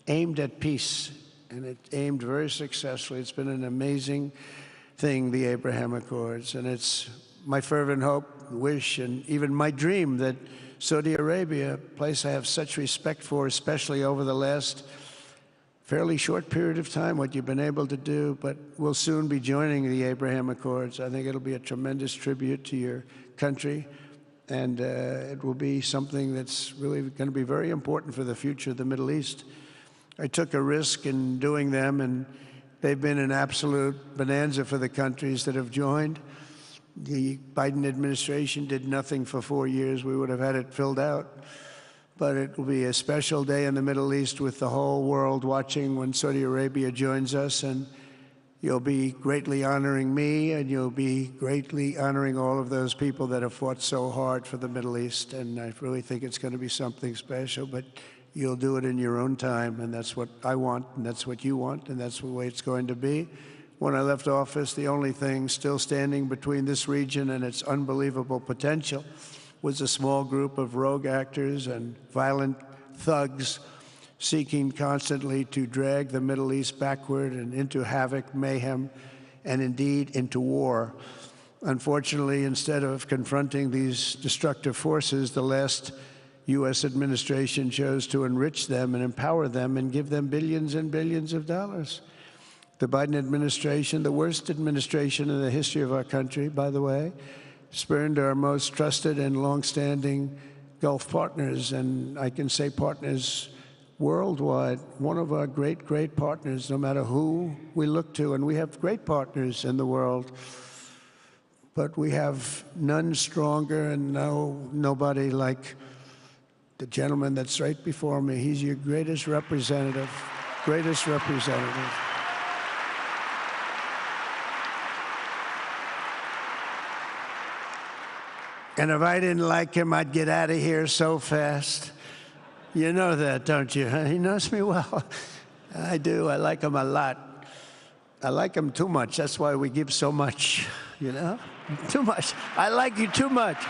aimed at peace, and it aimed very successfully. It's been an amazing thing, the Abraham Accords, and it's my fervent hope, wish, and even my dream that Saudi Arabia, a place I have such respect for, especially over the last fairly short period of time, what you've been able to do, but we'll soon be joining the Abraham Accords. I think it'll be a tremendous tribute to your country, and it will be something that's really going to be very important for the future of the Middle East. I took a risk in doing them, and they've been an absolute bonanza for the countries that have joined. The Biden administration did nothing for 4 years. We would have had it filled out. But it will be a special day in the Middle East with the whole world watching when Saudi Arabia joins us, and you'll be greatly honoring me, and you'll be greatly honoring all of those people that have fought so hard for the Middle East. And I really think it's going to be something special, but you'll do it in your own time, and that's what I want, and that's what you want, and that's the way it's going to be. When I left office, the only thing still standing between this region and its unbelievable potential was a small group of rogue actors and violent thugs seeking constantly to drag the Middle East backward and into havoc, mayhem, and indeed into war. Unfortunately, instead of confronting these destructive forces, the last U.S. administration chose to enrich them and empower them and give them billions and billions of dollars. The Biden administration, the worst administration in the history of our country, by the way, spurned our most trusted and longstanding Gulf partners, and I can say partners worldwide, one of our great, great partners, no matter who we look to, and we have great partners in the world, but we have none stronger and nobody like the gentleman that's right before me. He's your greatest representative, greatest representative. And if I didn't like him, I'd get out of here so fast. You know that, don't you? He knows me well. I do. I like him a lot. I like him too much. That's why we give so much, you know? Too much. I like you too much.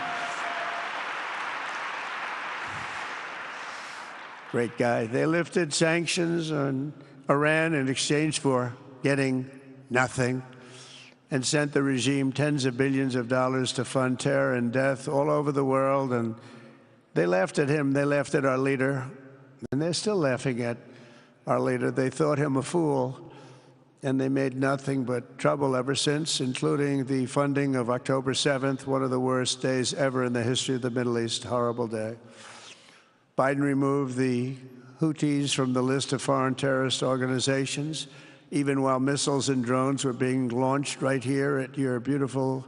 Great guy. They lifted sanctions on Iran in exchange for getting nothing, and sent the regime tens of billions of dollars to fund terror and death all over the world. And they laughed at him. They laughed at our leader. And they're still laughing at our leader. They thought him a fool. And they made nothing but trouble ever since, including the funding of October 7th, one of the worst days ever in the history of the Middle East. Horrible day. Biden removed the Houthis from the list of foreign terrorist organizations, even while missiles and drones were being launched right here at your beautiful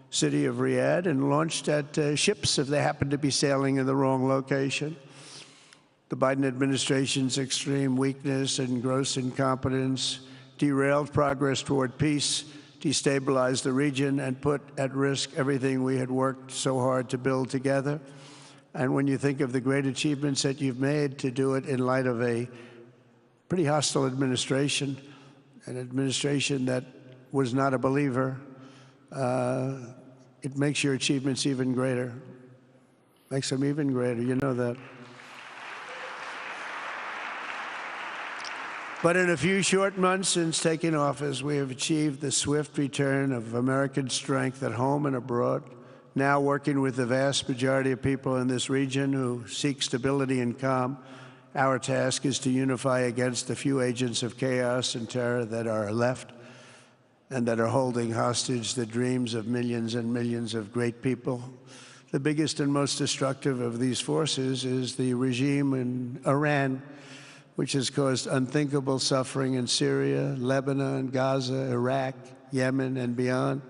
city of Riyadh, and launched at ships if they happened to be sailing in the wrong location. The The Biden administration's extreme weakness and gross incompetence derailed progress toward peace, destabilized the region, and put at risk everything we had worked so hard to build together. And when you think of the great achievements that you've made, to do it in light of a pretty hostile administration, an administration that was not a believer, it makes your achievements even greater. Makes them even greater, you know that. But in a few short months since taking office, we have achieved the swift return of American strength at home and abroad, now working with the vast majority of people in this region who seek stability and calm. Our task is to unify against the few agents of chaos and terror that are left and that are holding hostage the dreams of millions and millions of great people. The biggest and most destructive of these forces is the regime in Iran, which has caused unthinkable suffering in Syria, Lebanon, Gaza, Iraq, Yemen, and beyond.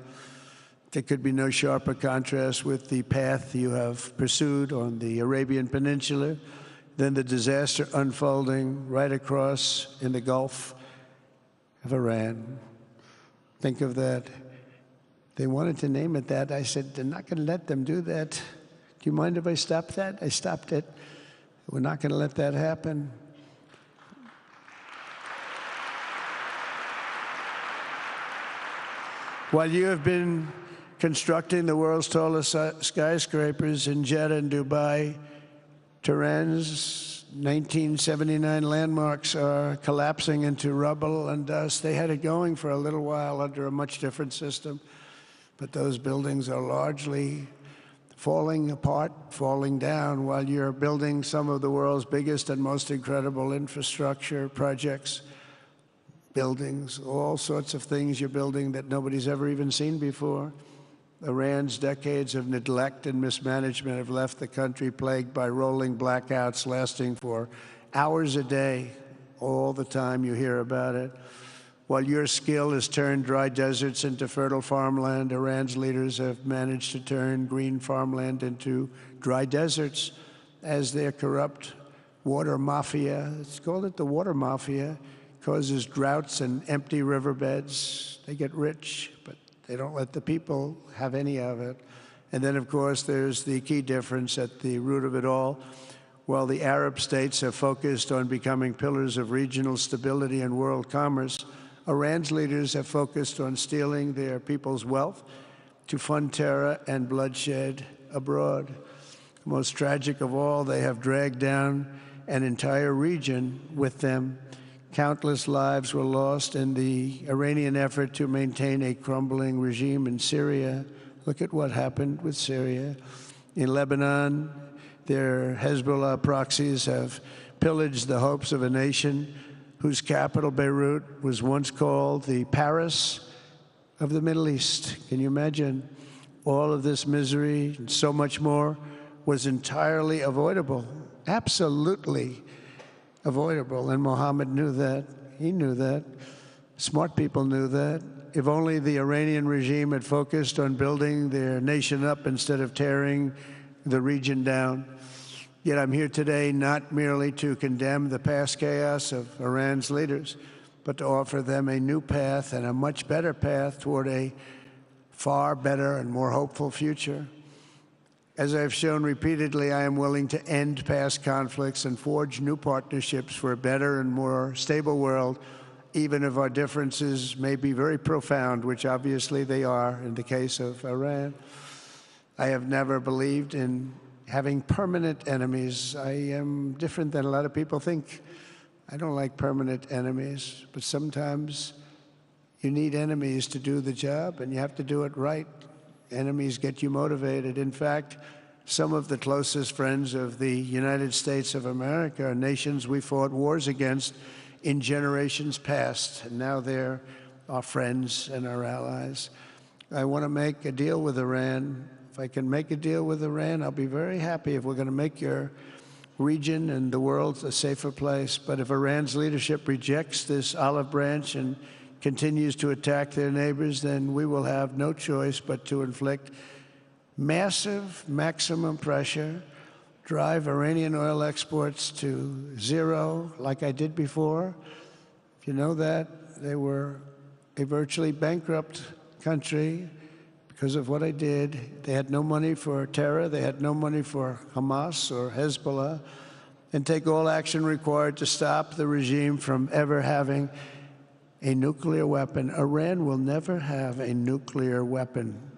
There could be no sharper contrast with the path you have pursued on the Arabian Peninsula than the disaster unfolding right across in the Gulf of Iran. Think of that. They wanted to name it that. I said, they're not going to let them do that. Do you mind if I stop that? I stopped it. We're not going to let that happen. While you have been constructing the world's tallest skyscrapers in Jeddah and Dubai, Tehran's 1979 landmarks are collapsing into rubble and dust. They had it going for a little while under a much different system, but those buildings are largely falling apart, falling down, while you're building some of the world's biggest and most incredible infrastructure projects. Buildings, all sorts of things you're building that nobody's ever even seen before. Iran's decades of neglect and mismanagement have left the country plagued by rolling blackouts lasting for hours a day. All the time you hear about it. While your skill has turned dry deserts into fertile farmland, Iran's leaders have managed to turn green farmland into dry deserts as their corrupt water mafia, it's called it the water mafia, causes droughts and empty riverbeds. They get rich, but they don't let the people have any of it. And then, of course, there's the key difference at the root of it all. While the Arab states have focused on becoming pillars of regional stability and world commerce, Iran's leaders have focused on stealing their people's wealth to fund terror and bloodshed abroad. Most tragic of all, they have dragged down an entire region with them. Countless lives were lost in the Iranian effort to maintain a crumbling regime in Syria. Look at what happened with Syria. In Lebanon, their Hezbollah proxies have pillaged the hopes of a nation whose capital, Beirut, was once called the Paris of the Middle East. Can you imagine? All of this misery and so much more was entirely avoidable, absolutely avoidable. And Mohammed knew that. He knew that. Smart people knew that. If only the Iranian regime had focused on building their nation up instead of tearing the region down. Yet I'm here today not merely to condemn the past chaos of Iran's leaders, but to offer them a new path and a much better path toward a far better and more hopeful future. As I've shown repeatedly, I am willing to end past conflicts and forge new partnerships for a better and more stable world, even if our differences may be very profound, which obviously they are in the case of Iran. I have never believed in having permanent enemies. I am different than a lot of people think. I don't like permanent enemies, but sometimes you need enemies to do the job, and you have to do it right. Enemies get you motivated. In fact, some of the closest friends of the United States of America are nations we fought wars against in generations past, and now they're our friends and our allies. I want to make a deal with Iran. If I can make a deal with Iran, I'll be very happy if we're going to make your region and the world a safer place. But if Iran's leadership rejects this olive branch and continues to attack their neighbors, then we will have no choice but to inflict massive, maximum pressure drive Iranian oil exports to zero like I did before. If you know that, they were a virtually bankrupt country because of what I did. They had no money for terror. They had no money for Hamas or Hezbollah, and take all action required to stop the regime from ever having a nuclear weapon. Iran will never have a nuclear weapon.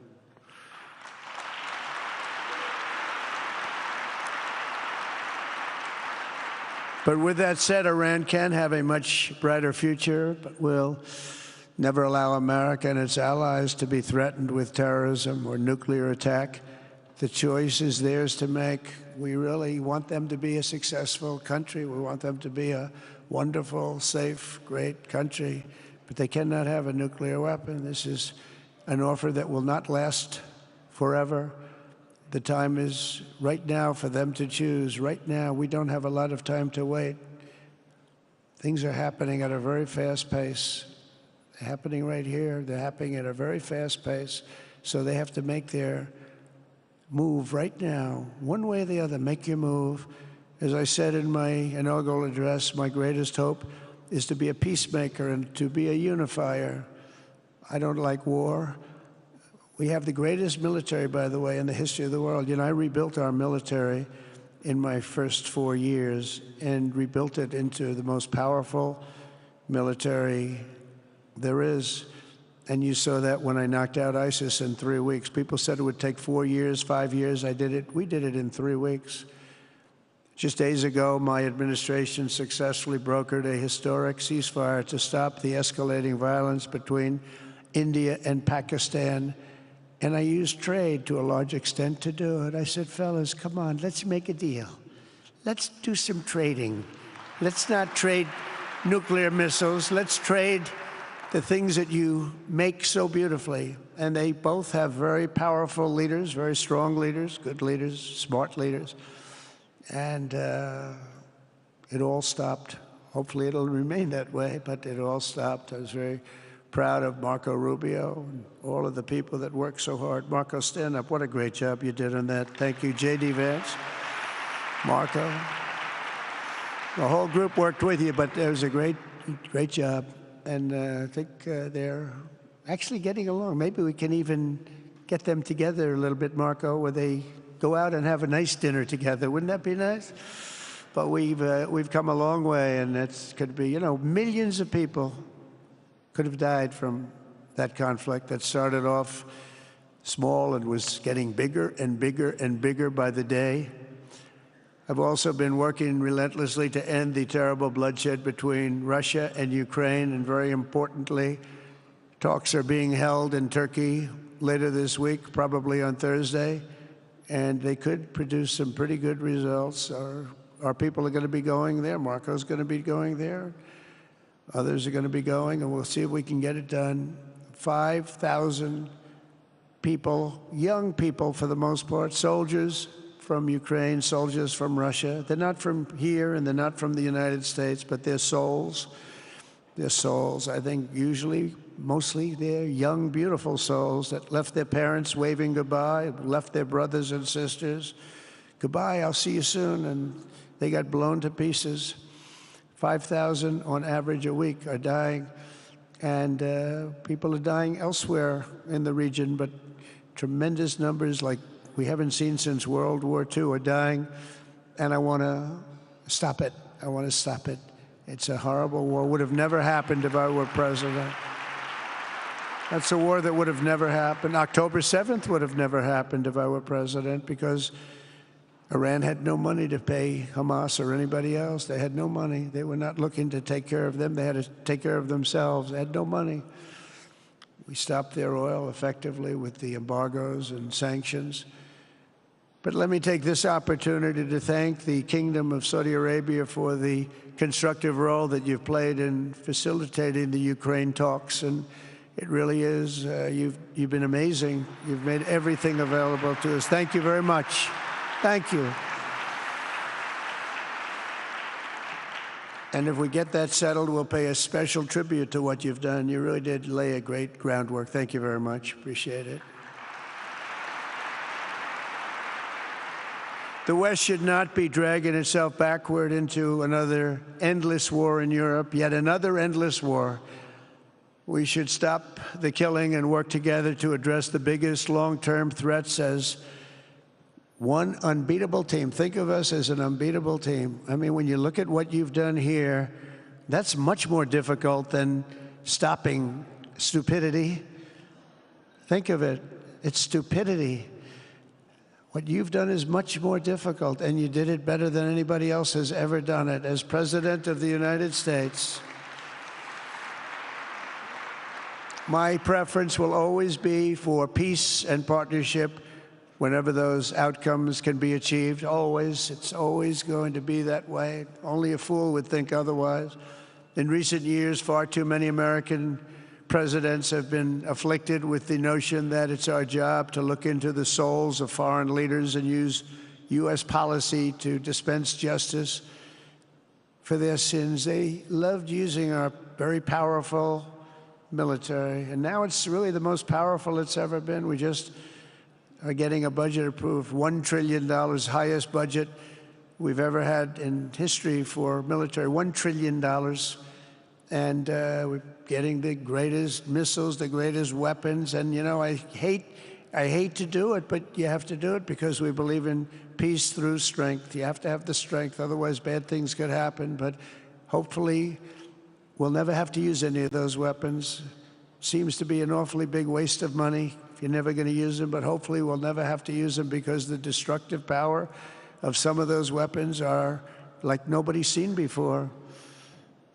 But with that said, Iran can have a much brighter future, but will never allow America and its allies to be threatened with terrorism or nuclear attack. The choice is theirs to make. We really want them to be a successful country. We want them to be a wonderful, safe, great country, but they cannot have a nuclear weapon. This is an offer that will not last forever. The time is right now for them to choose. Right now, we don't have a lot of time to wait. Things are happening at a very fast pace. They're happening right here. They're happening at a very fast pace. So they have to make their move right now, one way or the other. Make your move. As I said in my inaugural address, my greatest hope is to be a peacemaker and to be a unifier. I don't like war. We have the greatest military, by the way, in the history of the world. You know, I rebuilt our military in my first 4 years and rebuilt it into the most powerful military there is. And you saw that when I knocked out ISIS in 3 weeks. People said it would take 4 years, 5 years. I did it. We did it in 3 weeks. Just days ago, my administration successfully brokered a historic ceasefire to stop the escalating violence between India and Pakistan. And I used trade to a large extent to do it. I said, fellas, come on, let's make a deal. Let's do some trading. Let's not trade nuclear missiles. Let's trade the things that you make so beautifully. And they both have very powerful leaders, very strong leaders, good leaders, smart leaders. And it all stopped. Hopefully it'll remain that way, but it all stopped. I was very proud of Marco Rubio and all of the people that worked so hard. Marco, stand up. What a great job you did on that. Thank you, J.D. Vance, Marco. The whole group worked with you, but it was a great job. And I think they're actually getting along. Maybe we can even get them together a little bit, Marco, where they go out and have a nice dinner together. Wouldn't that be nice? But we've come a long way, and it's could be, you know, millions of people could have died from that conflict that started off small and was getting bigger and bigger and bigger by the day. I've also been working relentlessly to end the terrible bloodshed between Russia and Ukraine, and very importantly, talks are being held in Turkey later this week, probably on Thursday, and they could produce some pretty good results. Our people are going to be going there. Marco's going to be going there. Others are going to be going, and we'll see if we can get it done. 5,000 people, young people for the most part, soldiers from Ukraine, soldiers from Russia. They're not from here and they're not from the United States, but they're souls. They're souls. I think usually, mostly, they're young, beautiful souls that left their parents waving goodbye, left their brothers and sisters. Goodbye, I'll see you soon. And they got blown to pieces. 5,000 on average a week are dying, and people are dying elsewhere in the region, but tremendous numbers like we haven't seen since World War II are dying, and I want to stop it. I want to stop it. It's a horrible war. Would have never happened if I were president. That's a war that would have never happened. October 7th would have never happened if I were president, because Iran had no money to pay Hamas or anybody else. They had no money. They were not looking to take care of them. They had to take care of themselves. They had no money. We stopped their oil effectively with the embargoes and sanctions. But let me take this opportunity to thank the Kingdom of Saudi Arabia for the constructive role that you've played in facilitating the Ukraine talks. And it really is, you've been amazing. You've made everything available to us. Thank you very much. Thank you. And if we get that settled, we'll pay a special tribute to what you've done. You really did lay a great groundwork. Thank you very much. Appreciate it. The West should not be dragging itself backward into another endless war in Europe, yet another endless war. We should stop the killing and work together to address the biggest long-term threats as one unbeatable team. Think of us as an unbeatable team. I mean, when you look at what you've done here, that's much more difficult than stopping stupidity. Think of it. It's stupidity. What you've done is much more difficult, and you did it better than anybody else has ever done it. As President of the United States, my preference will always be for peace and partnership whenever those outcomes can be achieved. Always. It's always going to be that way. Only a fool would think otherwise. In recent years, far too many American presidents have been afflicted with the notion that it's our job to look into the souls of foreign leaders and use U.S. policy to dispense justice for their sins. They loved using our very powerful military, and now it's really the most powerful it's ever been. We just are getting a budget approved, $1 trillion, highest budget we've ever had in history for military, $1 trillion. And we're getting the greatest missiles, the greatest weapons. And, you know, I hate to do it, but you have to do it because we believe in peace through strength. You have to have the strength, otherwise bad things could happen. But hopefully we'll never have to use any of those weapons. Seems to be an awfully big waste of money if you're never going to use them, but hopefully we'll never have to use them because the destructive power of some of those weapons are like nobody's seen before.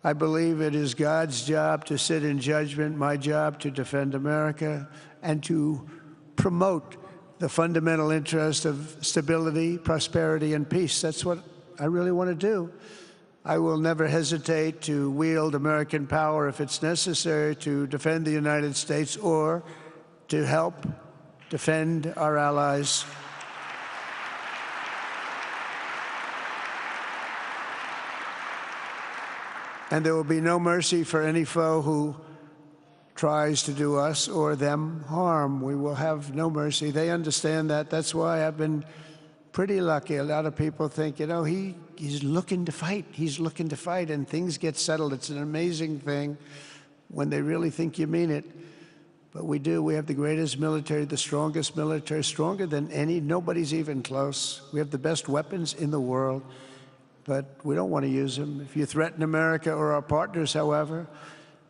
I believe it is God's job to sit in judgment, my job to defend America, and to promote the fundamental interest of stability, prosperity, and peace. That's what I really want to do. I will never hesitate to wield American power if it's necessary to defend the United States or to help defend our allies. And there will be no mercy for any foe who tries to do us or them harm. We will have no mercy. They understand that. That's why I've been pretty lucky. A lot of people think, you know, he's looking to fight. He's looking to fight, and things get settled. It's an amazing thing when they really think you mean it. But we do. We have the greatest military, the strongest military, stronger than any. Nobody's even close. We have the best weapons in the world. But we don't want to use them. If you threaten America or our partners, however,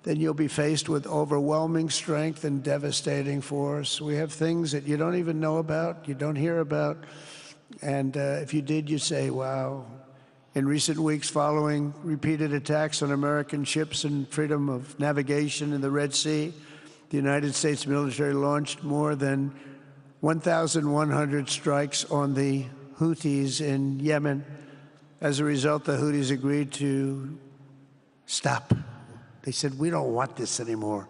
then you'll be faced with overwhelming strength and devastating force. We have things that you don't even know about, you don't hear about, and if you did, you'd say, wow. In recent weeks, following repeated attacks on American ships and freedom of navigation in the Red Sea, the United States military launched more than 1,100 strikes on the Houthis in Yemen. As a result, the Houthis agreed to stop. They said, we don't want this anymore.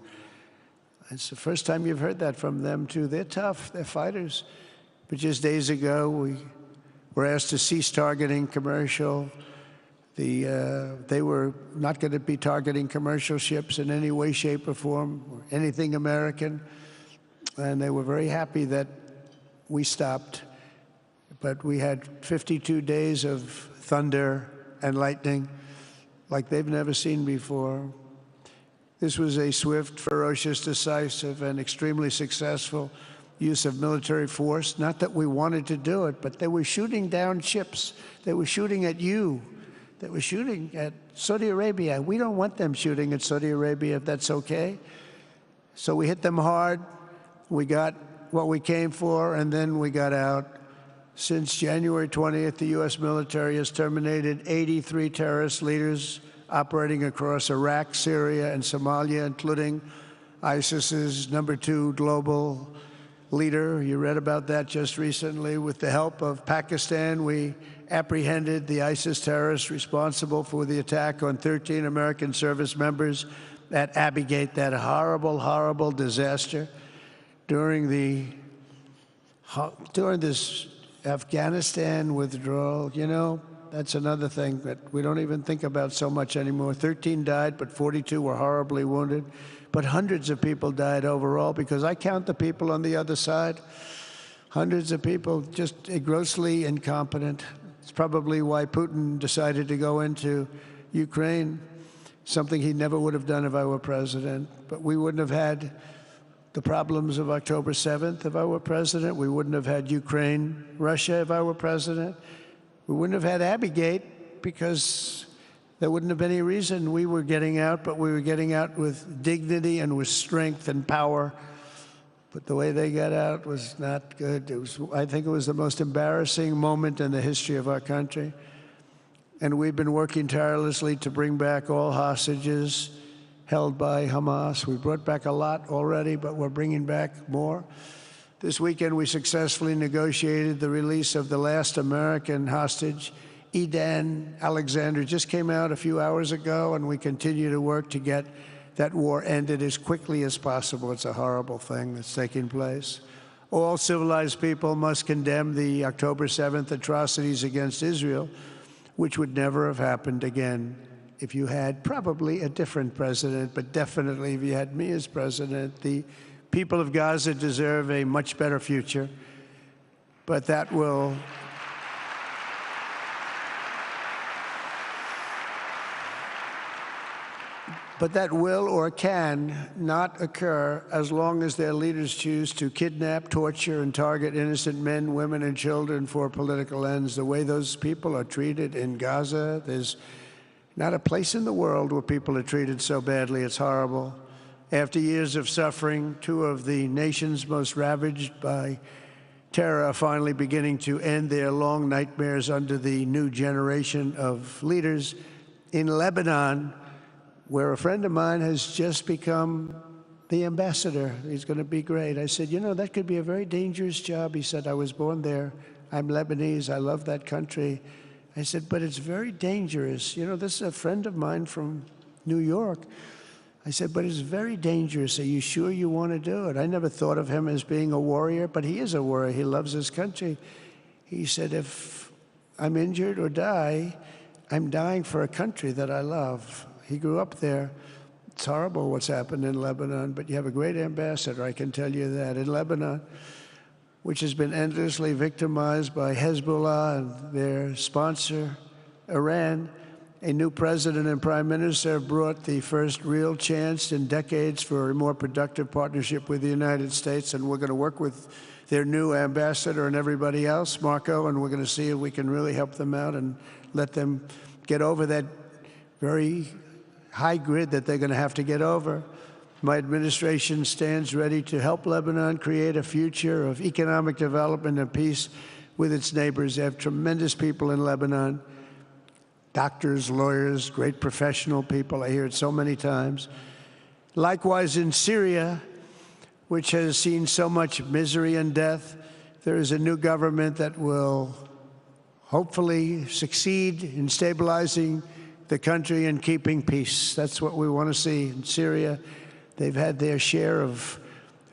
It's the first time you've heard that from them, too. They're tough. They're fighters. But just days ago, we were asked to cease targeting commercial. They were not going to be targeting commercial ships in any way, shape, or form, or anything American. And they were very happy that we stopped. But we had 52 days of thunder and lightning like they've never seen before. This was a swift, ferocious, decisive, and extremely successful use of military force. Not that we wanted to do it, but they were shooting down ships. They were shooting at you. They were shooting at Saudi Arabia. We don't want them shooting at Saudi Arabia, if that's okay. So we hit them hard. We got what we came for, and then we got out. Since January 20th, the U.S. military has terminated 83 terrorist leaders operating across Iraq, Syria, and Somalia, including ISIS's #2 global leader. You read about that just recently. With the help of Pakistan, we apprehended the ISIS terrorists responsible for the attack on 13 American service members at Abbey Gate, that horrible, horrible disaster. During this Afghanistan withdrawal, you know, that's another thing that we don't even think about so much anymore. 13 died, but 42 were horribly wounded. But hundreds of people died overall, because I count the people on the other side. Hundreds of people just grossly incompetent. It's probably why Putin decided to go into Ukraine, something he never would have done if I were president. But we wouldn't have had the problems of October 7th if I were president. We wouldn't have had Ukraine, Russia if I were president. We wouldn't have had Abbeygate because there wouldn't have been any reason we were getting out, but we were getting out with dignity and with strength and power. But the way they got out was not good. I think it was the most embarrassing moment in the history of our country. And we've been working tirelessly to bring back all hostages held by Hamas. We brought back a lot already, but we're bringing back more. This weekend, we successfully negotiated the release of the last American hostage, Edan Alexander. Just came out a few hours ago, and we continue to work to get that war ended as quickly as possible. It's a horrible thing that's taking place. All civilized people must condemn the October 7th atrocities against Israel, which would never have happened again if you had probably a different president, but definitely if you had me as president. The people of Gaza deserve a much better future, but that will or can not occur as long as their leaders choose to kidnap, torture, and target innocent men, women, and children for political ends. The way those people are treated in Gaza, there's not a place in the world where people are treated so badly. It's horrible. After years of suffering, two of the nations most ravaged by terror are finally beginning to end their long nightmares under the new generation of leaders. In Lebanon, where a friend of mine has just become the ambassador. He's going to be great. I said, you know, that could be a very dangerous job. He said, I was born there. I'm Lebanese. I love that country. I said, but it's very dangerous. You know, this is a friend of mine from New York. I said, but it's very dangerous. Are you sure you want to do it? I never thought of him as being a warrior, but he is a warrior. He loves his country. He said, if I'm injured or die, I'm dying for a country that I love. He grew up there. It's horrible what's happened in Lebanon, but you have a great ambassador, I can tell you that. In Lebanon, which has been endlessly victimized by Hezbollah and their sponsor, Iran, a new president and prime minister have brought the first real chance in decades for a more productive partnership with the United States, and we're going to work with their new ambassador and everybody else, Marco, and we're going to see if we can really help them out and let them get over that very high grid that they're going to have to get over. My administration stands ready to help Lebanon create a future of economic development and peace with its neighbors. They have tremendous people in Lebanon, doctors, lawyers, great professional people. I hear it so many times. Likewise, in Syria, which has seen so much misery and death, there is a new government that will hopefully succeed in stabilizing the country and keeping peace. That's what we want to see in Syria. They've had their share of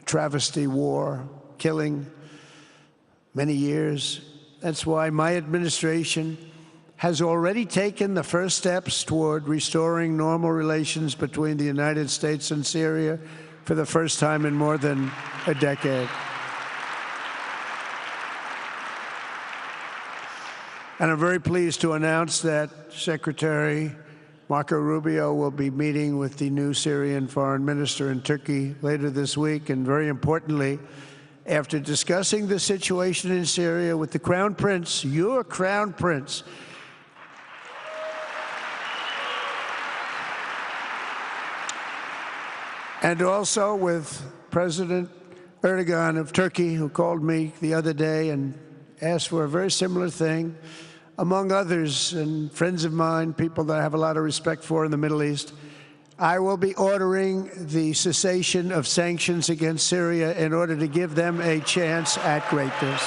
travesty, war, killing, many years. That's why my administration has already taken the first steps toward restoring normal relations between the United States and Syria for the first time in more than a decade. And I'm very pleased to announce that Secretary Marco Rubio will be meeting with the new Syrian foreign minister in Turkey later this week. And very importantly, after discussing the situation in Syria with the Crown Prince, your Crown Prince, and also with President Erdogan of Turkey, who called me the other day and asked for a very similar thing, among others, and friends of mine, people that I have a lot of respect for in the Middle East, I will be ordering the cessation of sanctions against Syria in order to give them a chance at greatness.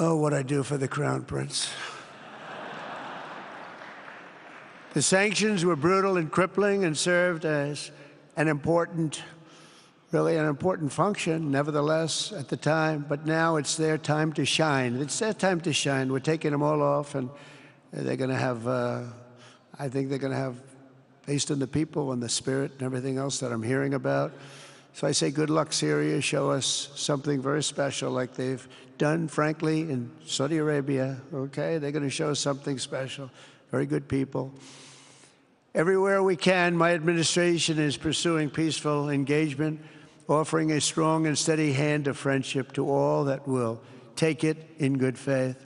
Oh, what I do for the Crown Prince. The sanctions were brutal and crippling and served as an important function, nevertheless, at the time. But now it's their time to shine. It's their time to shine. We're taking them all off, and they're going to have, I think they're going to have, based on the people and the spirit and everything else that I'm hearing about. So I say good luck, Syria. Show us something very special like they've done, frankly, in Saudi Arabia, okay? They're going to show us something special. Very good people. Everywhere we can, my administration is pursuing peaceful engagement, offering a strong and steady hand of friendship to all that will take it in good faith.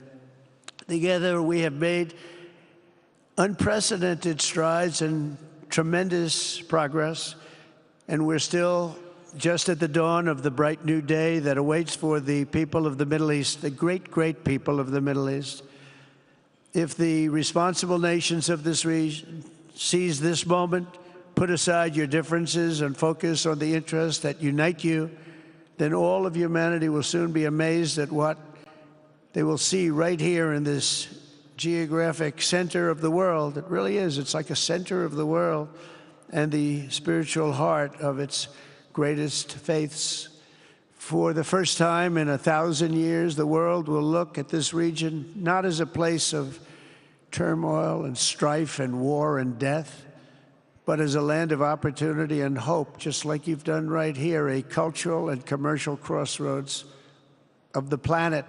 Together, we have made unprecedented strides and tremendous progress, and we're still just at the dawn of the bright new day that awaits for the people of the Middle East, the great, great people of the Middle East. If the responsible nations of this region seize this moment, put aside your differences and focus on the interests that unite you, then all of humanity will soon be amazed at what they will see right here in this geographic center of the world. It really is. It's like a center of the world and the spiritual heart of its greatest faiths. For the first time in 1,000 years, the world will look at this region not as a place of turmoil and strife and war and death, but as a land of opportunity and hope, just like you've done right here, a cultural and commercial crossroads of the planet.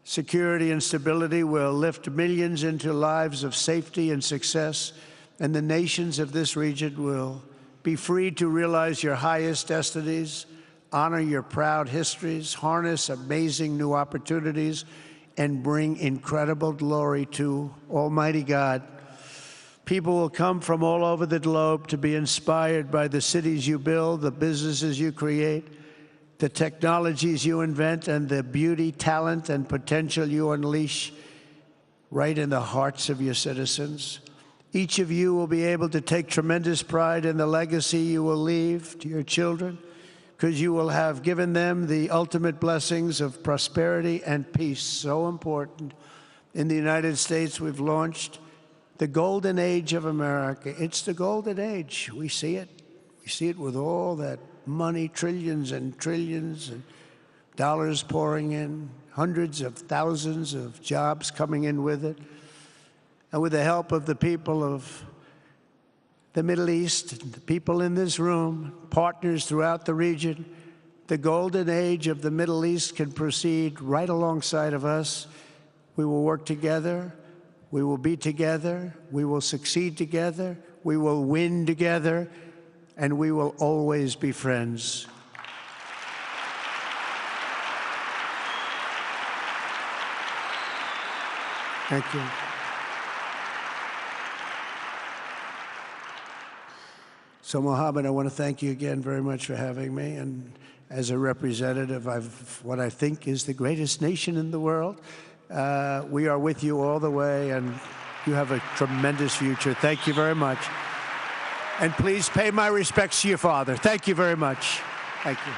Security and stability will lift millions into lives of safety and success, and the nations of this region will be free to realize your highest destinies, honor your proud histories, harness amazing new opportunities, and bring incredible glory to Almighty God. People will come from all over the globe to be inspired by the cities you build, the businesses you create, the technologies you invent, and the beauty, talent, and potential you unleash right in the hearts of your citizens. Each of you will be able to take tremendous pride in the legacy you will leave to your children, because you will have given them the ultimate blessings of prosperity and peace. So important. In the United States, we've launched the golden age of America. It's the golden age. We see it. We see it with all that money, trillions and trillions of dollars pouring in, hundreds of thousands of jobs coming in with it. And with the help of the people of the Middle East, the people in this room, partners throughout the region, the golden age of the Middle East can proceed right alongside of us. We will work together. We will be together. We will succeed together. We will win together. And we will always be friends. Thank you. So, Mohammed, I want to thank you again very much for having me. And as a representative of what I think is the greatest nation in the world, we are with you all the way, and you have a tremendous future. Thank you very much. And please pay my respects to your father. Thank you very much. Thank you.